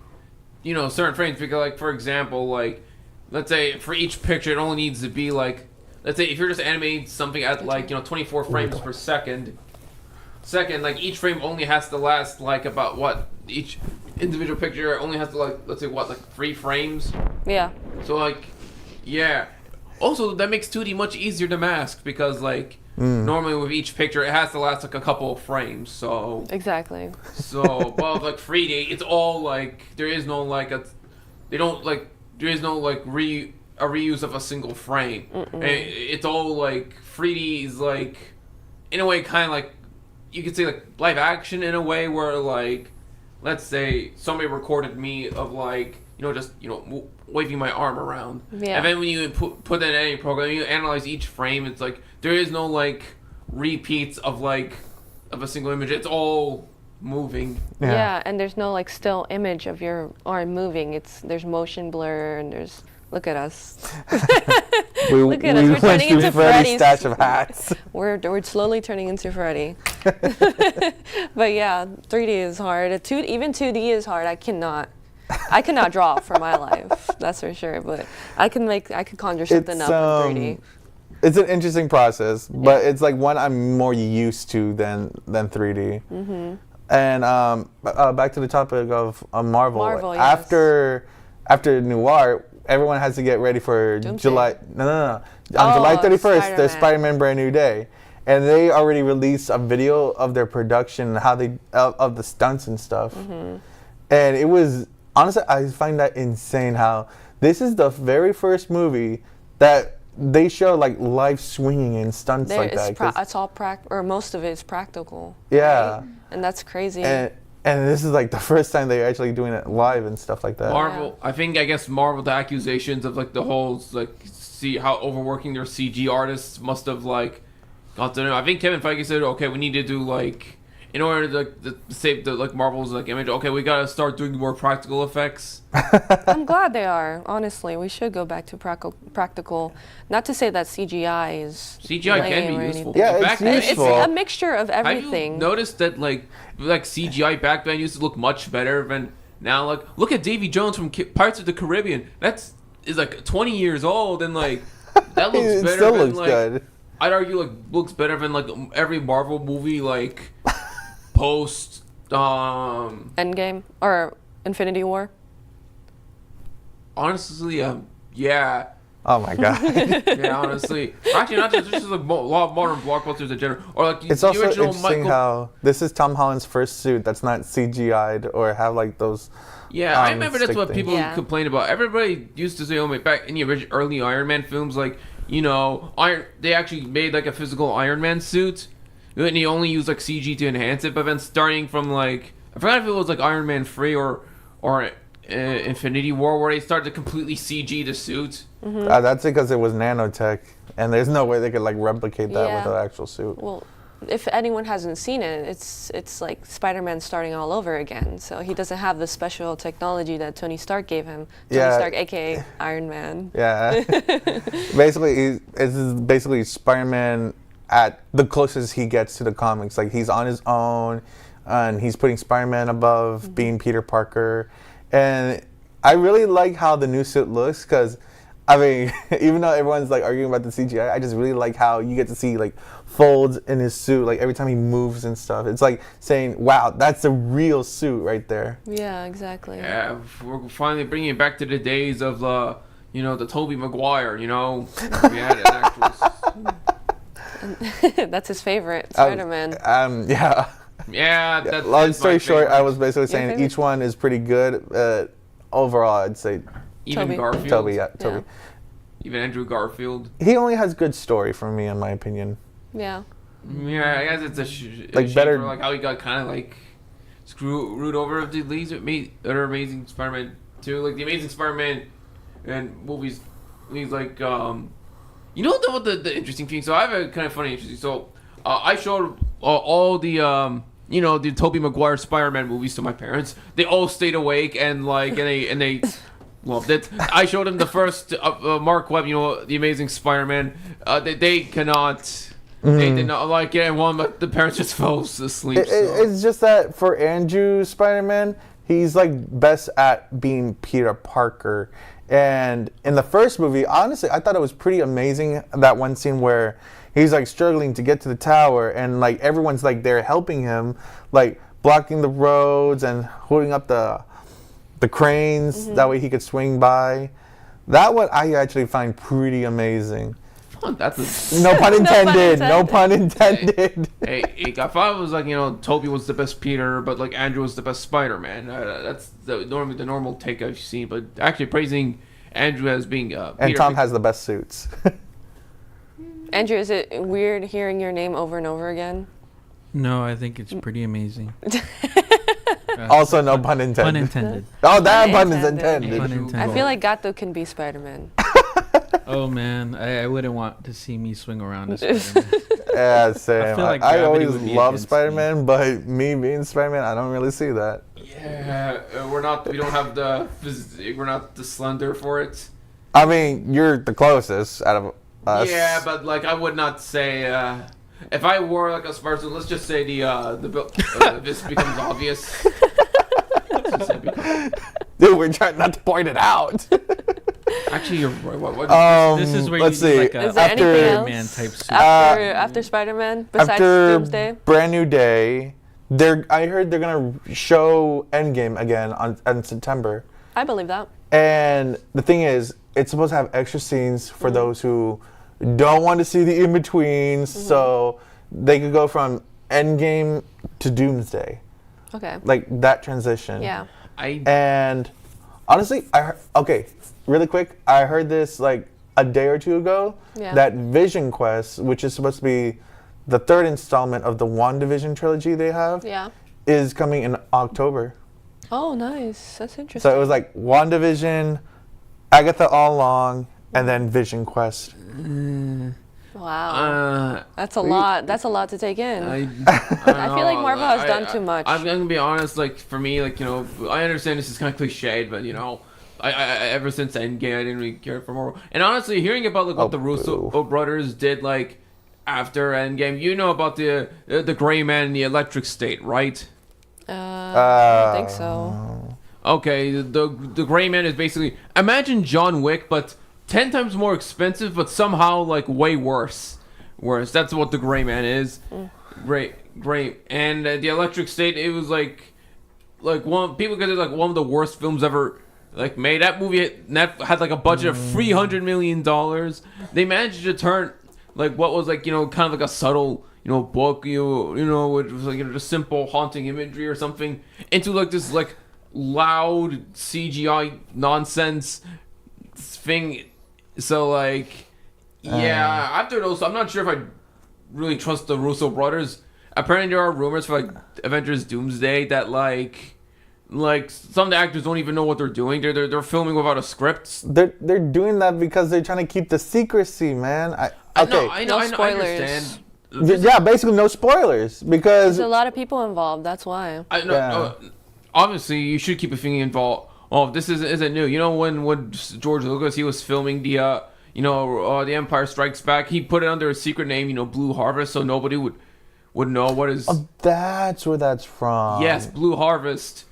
certain frames. Because like, for example, like, let's say for each picture, it only needs to be like, let's say if you're just animating something at like, 24 frames per second, like each frame only has to last like about what? Each individual picture only has to like, let's say what, like 3 frames? Yeah. So like, yeah. Also, that makes 2D much easier to mask because like, normally with each picture, it has to last like a couple of frames, so. Exactly. So, but like 3D, it's all like, there is no like a reuse of a single frame. And it's all like, 3D is like, in a way kind of like, you could say like live action in a way where like let's say somebody recorded me of like, just, waving my arm around. Yeah. And then when you put that in any program, you analyze each frame, it's like, there is no like repeats of a single image. It's all moving. Yeah, and there's no like still image of your arm moving. There's motion blur and there's, look at us. Look at us. We're turning into Freddy's stash of hats. We're slowly turning into Freddy. But yeah, 3D is hard. Even 2D is hard. I cannot draw for my life. That's for sure. But I can conjure something up in 3D. It's an interesting process, but it's like one I'm more used to than 3D. Mm-hmm. And back to the topic of Marvel. Marvel, yes. After Noir, everyone has to get ready for July. No. On July 31st, there's Spider-Man Brand New Day, and they already released a video of their production, how they of the stunts and stuff. Mm-hmm. And it was honestly, I find that insane how this is the very first movie that they show like live swinging and stunts like that. It's all or most of it is practical. Yeah. Right? And that's crazy. And this is like the first time they're actually doing it live and stuff like that. Marvel, I guess Marvel, the accusations of like the whole like see how overworking their CG artists must have like got to know. I think Kevin Feige said, okay, we need to do like, in order to save the like Marvel's like image, okay, we gotta start doing more practical effects. I'm glad they are. Honestly, we should go back to practical. Not to say that CGI is CGI can be useful. Yeah, it's useful. It's a mixture of everything. Have you noticed that like CGI back then used to look much better than now? Like, look at Davy Jones from Pirates of the Caribbean. Is like 20 years old, and like that looks it better still than looks like good. I'd argue like looks better than like every Marvel movie like post Endgame or Infinity War. Honestly, yeah. Oh my god. Yeah, honestly. Actually, not just like a lot of modern blockbusters in general, or like it's the also original interesting how this is Tom Holland's first suit that's not CGI'd or have like those. Yeah, I remember that's what people Yeah. complain about. Everybody used to say, "Oh my!" Back in the early Iron Man films, like they actually made like a physical Iron Man suit, and he only used like CG to enhance it. But then starting from like I forgot if it was like Iron Man 3 or Infinity War, where they started to completely CG the suit. Mm-hmm. That's because it was nanotech, and there's no way they could like replicate that with an actual suit. Well, if anyone hasn't seen it, it's like Spider-Man starting all over again. So he doesn't have the special technology that Tony Stark gave him. Tony Stark, aka Iron Man. Yeah. Basically, this is basically Spider-Man at the closest he gets to the comics. Like he's on his own, and he's putting Spider-Man above being Peter Parker. And I really like how the new suit looks because, I mean, even though everyone's like arguing about the CGI, I just really like how you get to see like folds in his suit, like every time he moves and stuff. It's like saying, "Wow, that's a real suit right there." Yeah, exactly. Yeah, we're finally bringing it back to the days of the Tobey Maguire. We had an actual. That's his favorite Spider-Man. Yeah. Yeah. Long story short, I was basically saying each one is pretty good. Overall, I'd say even Garfield. Toby, yeah, Toby. Even Andrew Garfield. He only has good story for me, in my opinion. Yeah. Yeah, I guess it's a like better for, like how he got kind of like screwed over of the other Amazing Spider-Man 2, like the Amazing Spider-Man and movies. He's like, what the interesting thing. So I have a kind of funny interesting. So I showed all the the Tobey Maguire Spider-Man movies to my parents. They all stayed awake and they loved it. I showed them the first Mark Webb, the Amazing Spider-Man. They cannot. They did not like it, and the parents just fell asleep. It's just that for Andrew Spider-Man, he's like best at being Peter Parker. And in the first movie, honestly, I thought it was pretty amazing, that one scene where he's like struggling to get to the tower, and like everyone's like there helping him, like blocking the roads and holding up the cranes. That way he could swing by. That one I actually find pretty amazing. No pun intended. No pun intended. Hey, I thought it was like Toby was the best Peter, but like Andrew was the best Spider-Man. That's normally the normal take I've seen. But actually praising Andrew as being Peter. And Tom has the best suits. Andrew, is it weird hearing your name over and over again? No, I think it's pretty amazing. Also, no pun intended. Pun intended. Oh, that pun is Unintended. intended. Pun intended. I feel like Gato can be Spider-Man. Oh man, I wouldn't want to see me swing around as Spider-Man. Yeah, same. I feel like I gravity always would be love against me. Spider-Man, but me being Spider-Man, I don't really see that. Yeah, we don't have we're not the slender for it. I mean, you're the closest out of us. Yeah, but like I would not say if I wore like a Spider-Man, let's just say this becomes obvious. Let's just say Dude, we're trying not to point it out. Actually, you're right. What This is where let's you need see. like a Is there anything else? Spider-Man type suit. After Spider-Man, besides After Doomsday? Brand New Day, I heard they're gonna show Endgame again in September. I believe that. And the thing is, it's supposed to have extra scenes for those who don't want to see the in-betweens, so they could go from Endgame to Doomsday. Okay. Like that transition. Yeah. And honestly, really quick, I heard this like a day or two ago that Vision Quest, which is supposed to be the third installment of the WandaVision trilogy they have, is coming in October. Oh, nice. That's interesting. So it was like WandaVision, Agatha All Along, and then Vision Quest. Wow. That's a lot. That's a lot to take in. I feel like Marvel has done too much. I'm gonna be honest. Like for me, like I understand this is kind of cliched, but I ever since Endgame, I didn't really care for more. And honestly, hearing about like what the Russo brothers did like after Endgame, about the Gray Man and the Electric State, right? I don't think so. Okay, the Gray Man is basically imagine John Wick, but 10 times more expensive, but somehow like way worse. That's what the Gray Man is. Great. And the Electric State, it was like people consider like one of the worst films ever like made. That movie had like a budget of $300 million. They managed to turn like what was like kind of like a subtle book it was like just simple haunting imagery or something into like this like loud CGI nonsense thing. So like after those, I'm not sure if I really trust the Russo brothers. Apparently there are rumors for like Avengers Doomsday that like some of the actors don't even know what they're doing. They're filming without a script. They're doing that because they're trying to keep the secrecy, man. I understand. Yeah, basically no spoilers because there's a lot of people involved. That's why. Obviously, you should keep a thing involved. Oh, this isn't new. When George Lucas he was filming the the Empire Strikes Back, he put it under a secret name, Blue Harvest, so nobody would know what is. Oh, that's where that's from. Yes, Blue Harvest.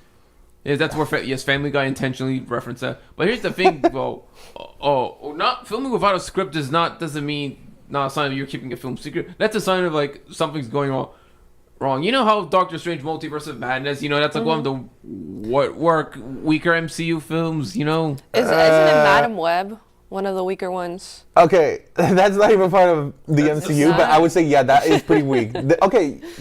Yeah, that's where Family Guy intentionally referenced that. But here's the thing, not filming without a script doesn't mean not a sign of you're keeping a film secret. That's a sign of like something's going wrong. You know how Doctor Strange Multiverse of Madness, that's like one of the weaker MCU films, Isn't it Madam Web one of the weaker ones? Okay, that's not even part of the MCU, but I would say that is pretty weak.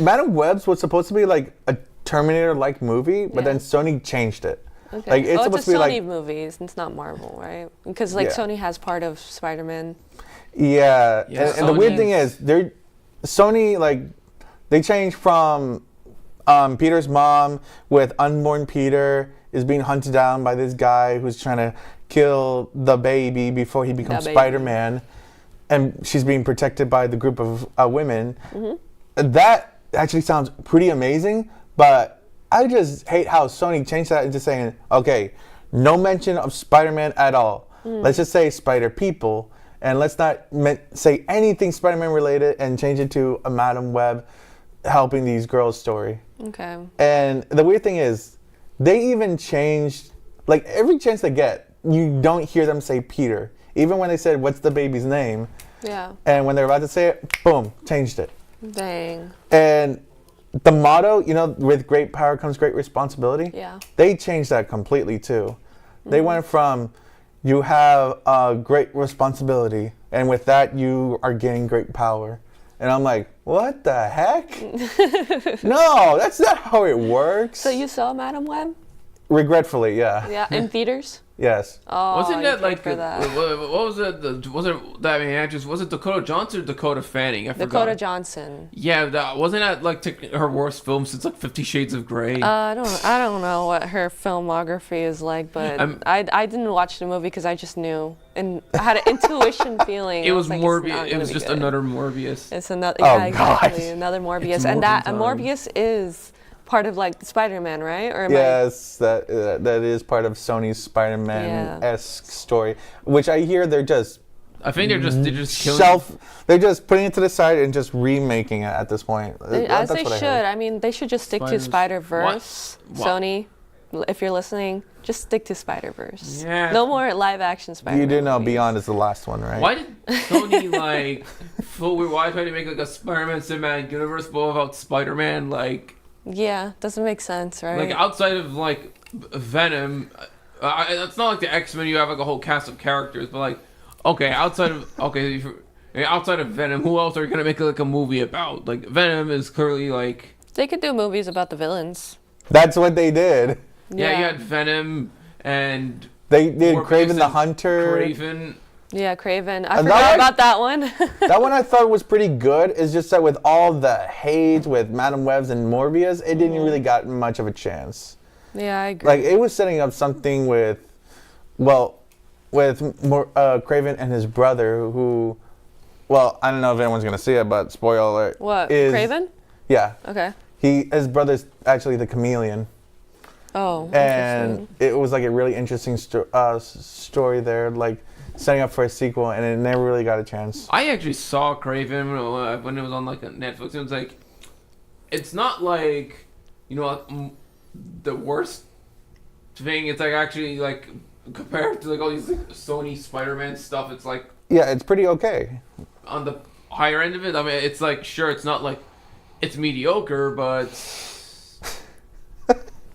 Madam Web's was supposed to be like a Terminator-like movie, but then Sony changed it. Okay. Like it's it's supposed a to be Sony like movie. It's not Marvel, right? Because Sony has part of Spider-Man. Yeah, and the weird thing is, Sony like they changed from Peter's mom with unborn Peter is being hunted down by this guy who's trying to kill the baby before he becomes Spider-Man, and she's being protected by the group of women. That actually sounds pretty amazing, but I just hate how Sony changed that into saying, okay, no mention of Spider-Man at all. Let's just say Spider-People, and let's not say anything Spider-Man related and change it to a Madam Web helping these girls' story. Okay. And the weird thing is, they even changed, like every chance they get, you don't hear them say Peter. Even when they said, what's the baby's name? Yeah. And when they're about to say it, boom, changed it. Dang. And the motto, with great power comes great responsibility. Yeah. They changed that completely too. They went from, you have a great responsibility, and with that, you are gaining great power. And I'm like, what the heck? No, that's not how it works. So you saw Madam Web? Regretfully, yeah. Yeah, in theaters. Yes. Oh, Wasn't you that paid like for that. what was it? Was it that main actress? Was it Dakota Johnson or Dakota Fanning? I forgot. Dakota Johnson. Yeah, wasn't that like her worst film since like 50 Shades of Grey? I don't know what her filmography is like, but I didn't watch the movie because I just knew and I had an intuition feeling. It was like, Morbius. It was just another Morbius. It's another. Oh, Yeah, exactly. gosh. Another Morbius, It's and Morbin time. Morbius is part of like Spider-Man, right? Or am Yes, that is part of Sony's Spider-Man-esque story, which I hear they're just I think they're just killing. They're just putting it to the side and just remaking it at this point. As That's they what I should. heard. I mean, they should just stick to Spiders. Spider-Verse. What? Sony, if you're listening, just stick to Spider-Verse. Yeah. No more live-action Spider-Man. You do know movies. Beyond is the last one, right? Why did Sony why try to make like a Spider-Man cinematic universe but without Spider-Man? Like Yeah, doesn't make sense, right? Like outside of like Venom, it's not like the X-Men. You have like a whole cast of characters, but like outside of Venom, who else are you gonna make like a movie about? Like Venom is clearly like They could do movies about the villains. That's what they did. yeah, you had Venom and They did Morbius Kraven the and Hunter. Craven. Yeah, Craven. I And forgot that- about that one. That one I thought was pretty good. It's just that with all the hate with Madam Webs and Morbius, it didn't really got much of a chance. Yeah, I agree. Like it was setting up something with Craven and his brother, who, well, I don't know if anyone's gonna see it, but spoiler alert. What, is- Craven? Yeah. Okay. His brother's actually the chameleon. Oh, And interesting. it was like a really interesting story there, like setting up for a sequel, and it never really got a chance. I actually saw Craven when it was on like Netflix. It was like, it's not like, the worst thing. It's like actually like compared to like all these like, Sony Spider-Man stuff. It's like Yeah, it's pretty okay. on the higher end of it. I mean, it's like sure, it's not like it's mediocre, but.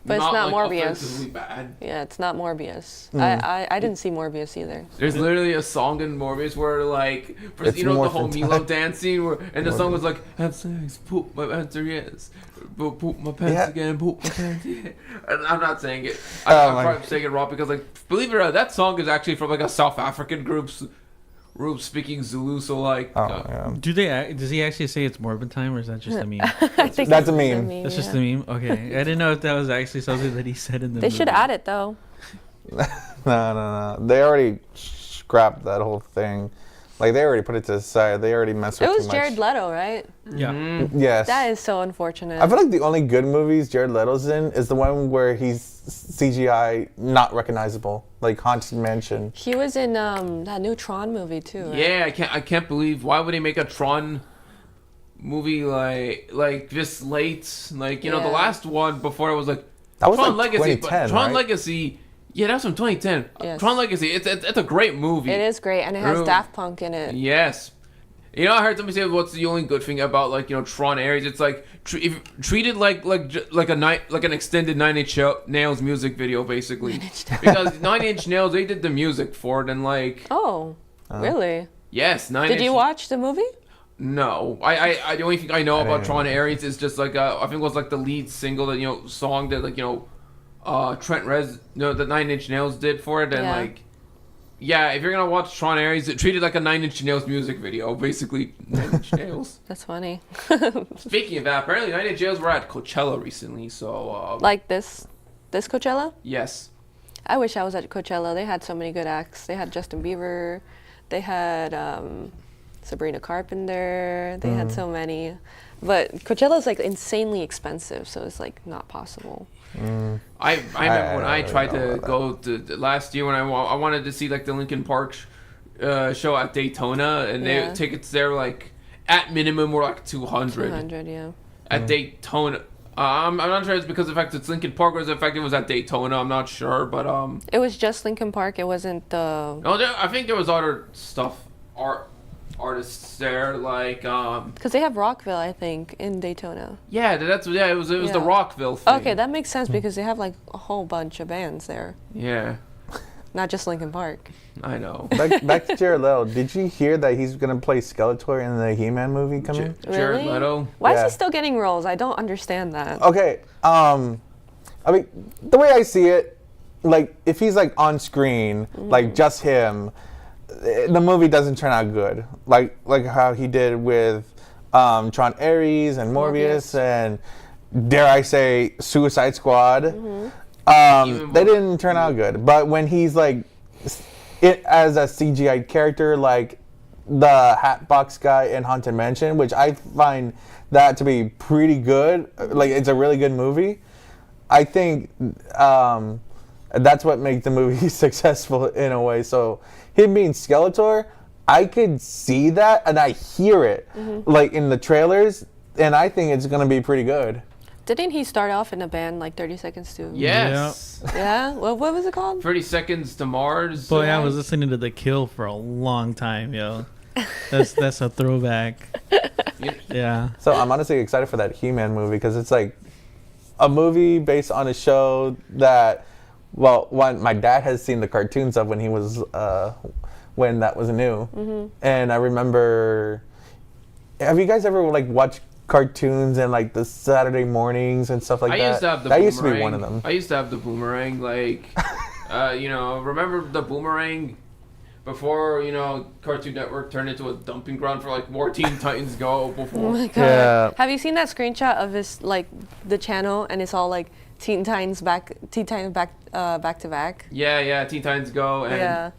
But it's not like, Morbius. offensively bad. Yeah, it's not Morbius. Mm. I didn't see Morbius either. There's literally a song in Morbius where like It's the whole Morphin' Milo time. dance scene where and the song was like have sex, poop, my answer yes, poop my pants Yeah. again, poop my pants. Yeah. And I'm not saying it. Oh I'm my- probably saying it wrong because like believe it or not, that song is actually from like a South African group speaking Zulu. So like Oh, yeah. Does he actually say it's Morbin time, or is that just a meme? I think That's a it's meme. That's just yeah. a meme. Okay, I didn't know if that was actually something that he said in the. They movie. should add it though. No. They already scrapped that whole thing. Like they already put it to the side. They already messed It with was too Jared much. Leto, right? Yeah. Yes. That is so unfortunate. I feel like the only good movies Jared Leto's in is the one where he's CGI not recognizable, like Haunted Mansion. He was in that new Tron movie too. Right? yeah, I can't believe why would they make a Tron movie like this late? Like the Yeah. last one before it was like That was Tron like Legacy, 2010, but Tron right? Legacy. Yeah, that's from 2010. Yes. Tron Legacy. It's a great movie. It is great, and it has True. Daft Punk in it. Yes. I heard somebody say what's the only good thing about like Tron Ares? It's like treated like an extended 9 Inch Nails music video basically. Because 9 Inch Nails they did the music for it and like Oh, really? yes 9 Did Inch. you watch the movie? No, I the only thing I know about didn't Tron Ares is just like I think it was like the lead single that song that like Trent the 9 Inch Nails did for it and Yeah. like yeah if you're gonna watch Tron Ares it treated like a 9 Inch Nails music video basically 9 Inch Nails. That's funny. Speaking of that, apparently 9 Inch Nails were at Coachella recently, so Like this Coachella? yes. I wish I was at Coachella. They had so many good acts. They had Justin Bieber. They had Sabrina Carpenter. They had so many. But Coachella is like insanely expensive, so it's like not possible. I remember when I don't tried know to about go to last year when I wanted to see like the Linkin Park show at Daytona, and Yeah. tickets there like at minimum were like 200 200, yeah. at Daytona. I'm not sure it's because of the fact it's Linkin Park or the fact it was at Daytona. I'm not sure, but It was just Linkin Park. It wasn't the. no, I think there was other artists there like Because they have Rockville, I think, in Daytona. it was the Yeah. Rockville thing. Okay, that makes sense because they have like a whole bunch of bands there, Yeah, not just Linkin Park. I know. Back to Jared Leto. Did you hear that he's gonna play Skeletor in the He-Man movie coming? Jared Really? Leto. Why is Yeah. he still getting roles? I don't understand that. Okay. I mean, the way I see it, like if he's like on screen, like just him, the movie doesn't turn out good. Like how he did with Tron Ares and Morbius and dare I say Suicide Squad. They didn't turn out good. But when he's like it as a CGI character, like the Hatbox guy in Haunted Mansion, which I find that to be pretty good. Like it's a really good movie. I think that's what makes the movie successful in a way. So him being Skeletor, I could see that and I hear it like in the trailers, and I think it's gonna be pretty good. Didn't he start off in a band like 30 Seconds to? Yes. Yeah. What was it called? 30 Seconds to Mars. Boy, I was listening to The Kill for a long time, yo. That's a throwback. Yeah. So I'm honestly excited for that He-Man movie because it's like a movie based on a show that, well, one my dad has seen the cartoons of when he was when that was new, and I remember. Have you guys ever like watched cartoons and like the Saturday mornings and stuff like that? I used to have the that Boomerang. used to be one of them. I used to have the Boomerang, like, remember the Boomerang before, Cartoon Network turned into a dumping ground for like more Teen Titans Go before. Oh my god. Yeah. Have you seen that screenshot of his like the channel and it's all like Teen Titans back to back? Yeah, Teen Titans Go, and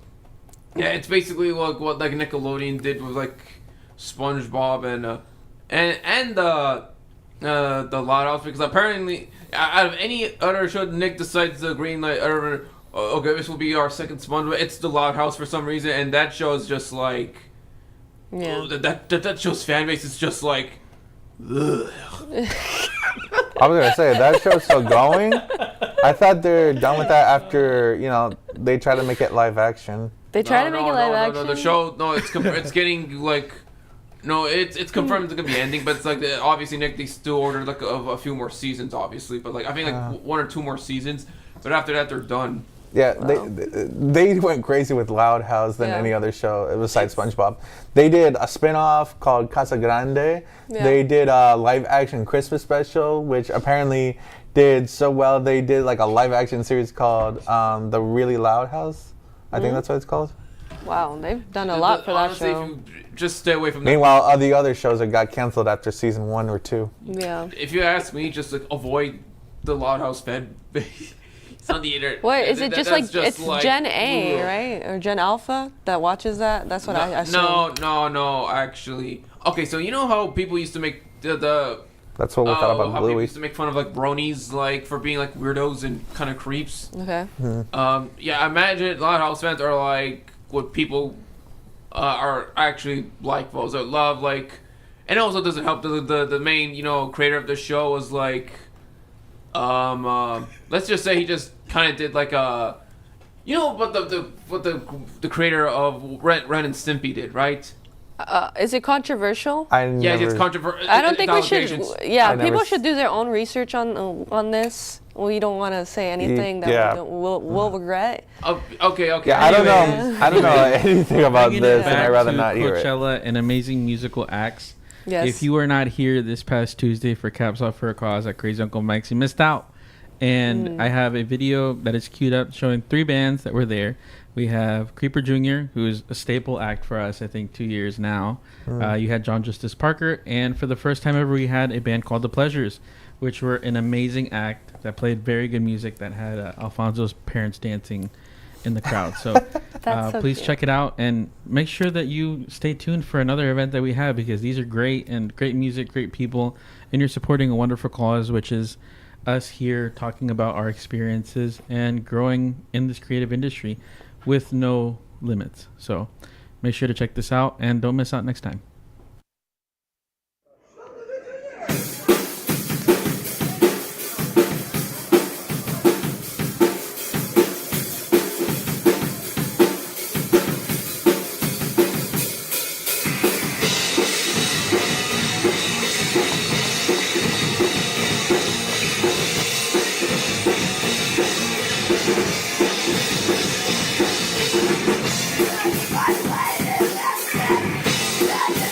yeah, it's basically like what like Nickelodeon did with like SpongeBob and the Loud House, because apparently out of any other show Nick decides the green light, okay, this will be our second SpongeBob, it's the Loud House for some reason, and that show is just like that show's fan base is just like ugh. I was gonna say that show's still going. I thought they're done with that after they try to make it live action. They try to make it live action. No, the show it's getting like. No, it's confirmed it's gonna be ending, but it's like obviously Nick they still ordered like a few more seasons, obviously, but like I think like 1 or 2 more seasons, but after that they're done. Yeah, wow. they went crazy with Loud House than any other show besides SpongeBob. They did a spin-off called Casa Grande. Yeah. They did a live-action Christmas special, which apparently did so well. They did like a live-action series called The Really Loud House. I think that's what it's called. Wow, they've done a lot for that show. If you just stay away from. Meanwhile, all the other shows that got canceled after season 1 or 2. Yeah. If you ask me, just like avoid the Loud House fan base. It's on the internet. What is it? It's like Gen A, right, or Gen Alpha that watches that? That's what I assume. No. Actually, okay. So you know how people used to make the. That's what we thought about Bluey. People used to make fun of like bronies, like for being like weirdos and kind of creeps. Okay. Yeah, imagine Loud House fans are like what people are actually like those that love like, and it also doesn't help the main creator of the show was like. Let's just say he just kind of did like a, what the creator of Ren and Stimpy did, right? Is it controversial? It's controversial. I don't think we should. Yeah, people should do their own research on this. We don't want to say anything that we'll regret. Okay. Yeah, I don't know anything about this, and I'd rather not hear it. Coachella and amazing musical acts. Yes. If you were not here this past Tuesday for Caps Off for a Cause at Crazy Uncle Mike's, you missed out. And I have a video that is queued up showing 3 bands that were there. We have Creeper Jr., who is a staple act for us, I think, 2 years now. You had John Justice Parker. And for the first time ever, we had a band called The Pleasures, which were an amazing act that played very good music that had Alfonso's parents dancing in the crowd. So, please check it out and make sure that you stay tuned for another event that we have, because these are great music, great people, and you're supporting a wonderful cause, which is us here talking about our experiences and growing in this creative industry with no limits. So make sure to check this out and don't miss out next time. Bye.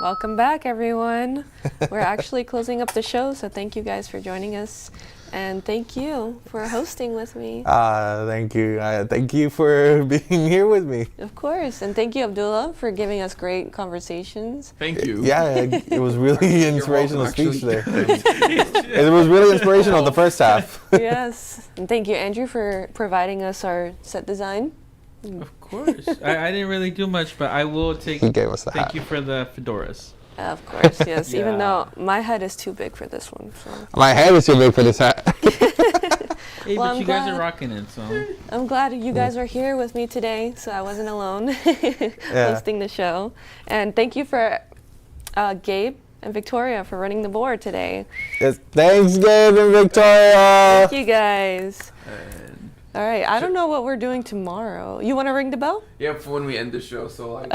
Welcome back, everyone. We're actually closing up the show, so thank you guys for joining us. And thank you for hosting with me. Thank you. Thank you for being here with me. Of course. And thank you, Abdullah, for giving us great conversations. Thank you. Yeah, it was really inspirational welcome, speech there. It was really inspirational in the first half. Yes. And thank you, Andrew, for providing us our set design. Of course. I didn't really do much, but I will take. He gave us the Thank hat. you for the fedoras. Of course, yes. Even Yeah. though my head is too big for this one. So. My head is too big for this hat. Hey, Well, but I'm you guys glad- are rocking it, so. I'm glad you guys are here with me today, so I wasn't alone Yeah. hosting the show. And thank you for Gabe and Victoria for running the board today. Yes, thanks, Gabe and Victoria. Thank you guys. All right, I don't know what we're doing tomorrow. You want to ring the bell? Yeah, for when we end the show. So like.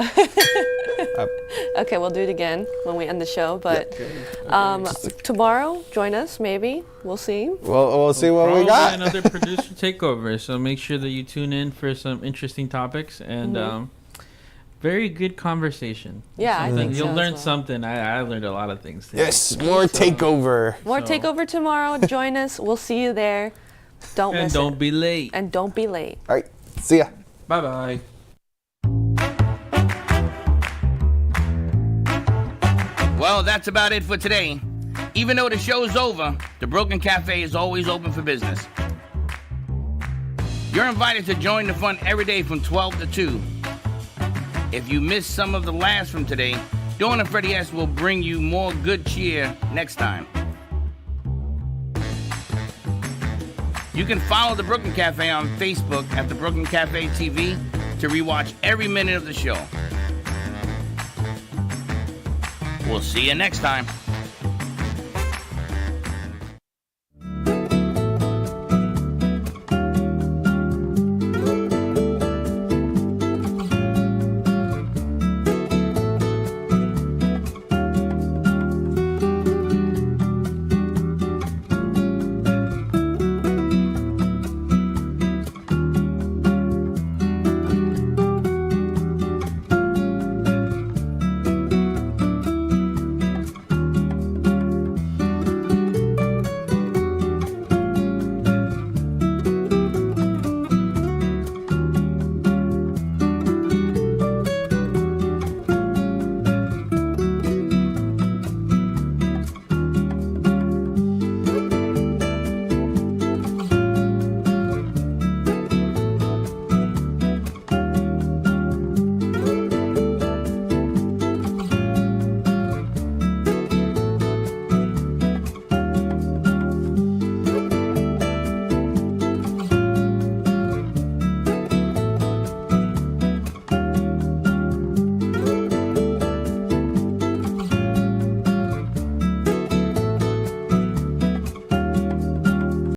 Okay, we'll do it again when we end the show. But Okay. tomorrow, join us. Maybe we'll see. We'll see what Probably we got. another producer takeover. So make sure that you tune in for some interesting topics and very good conversation. Yeah, I think You'll so as learn well. something. I learned a lot of things today. Yes, more takeover. More So- takeover tomorrow. Join us. We'll see you there. Don't And miss don't it. be late. And don't be late. All right, see ya. Bye bye. Well, that's about it for today. Even though the show's over, the Broken Cafe is always open for business. You're invited to join the fun every day from 12 to 2. If you missed some of the laughs from today, Dawn and Freddie S. will bring you more good cheer next time. You can follow the Brooklyn Cafe on Facebook at the Brooklyn Cafe TV to rewatch every minute of the show. We'll see you next time.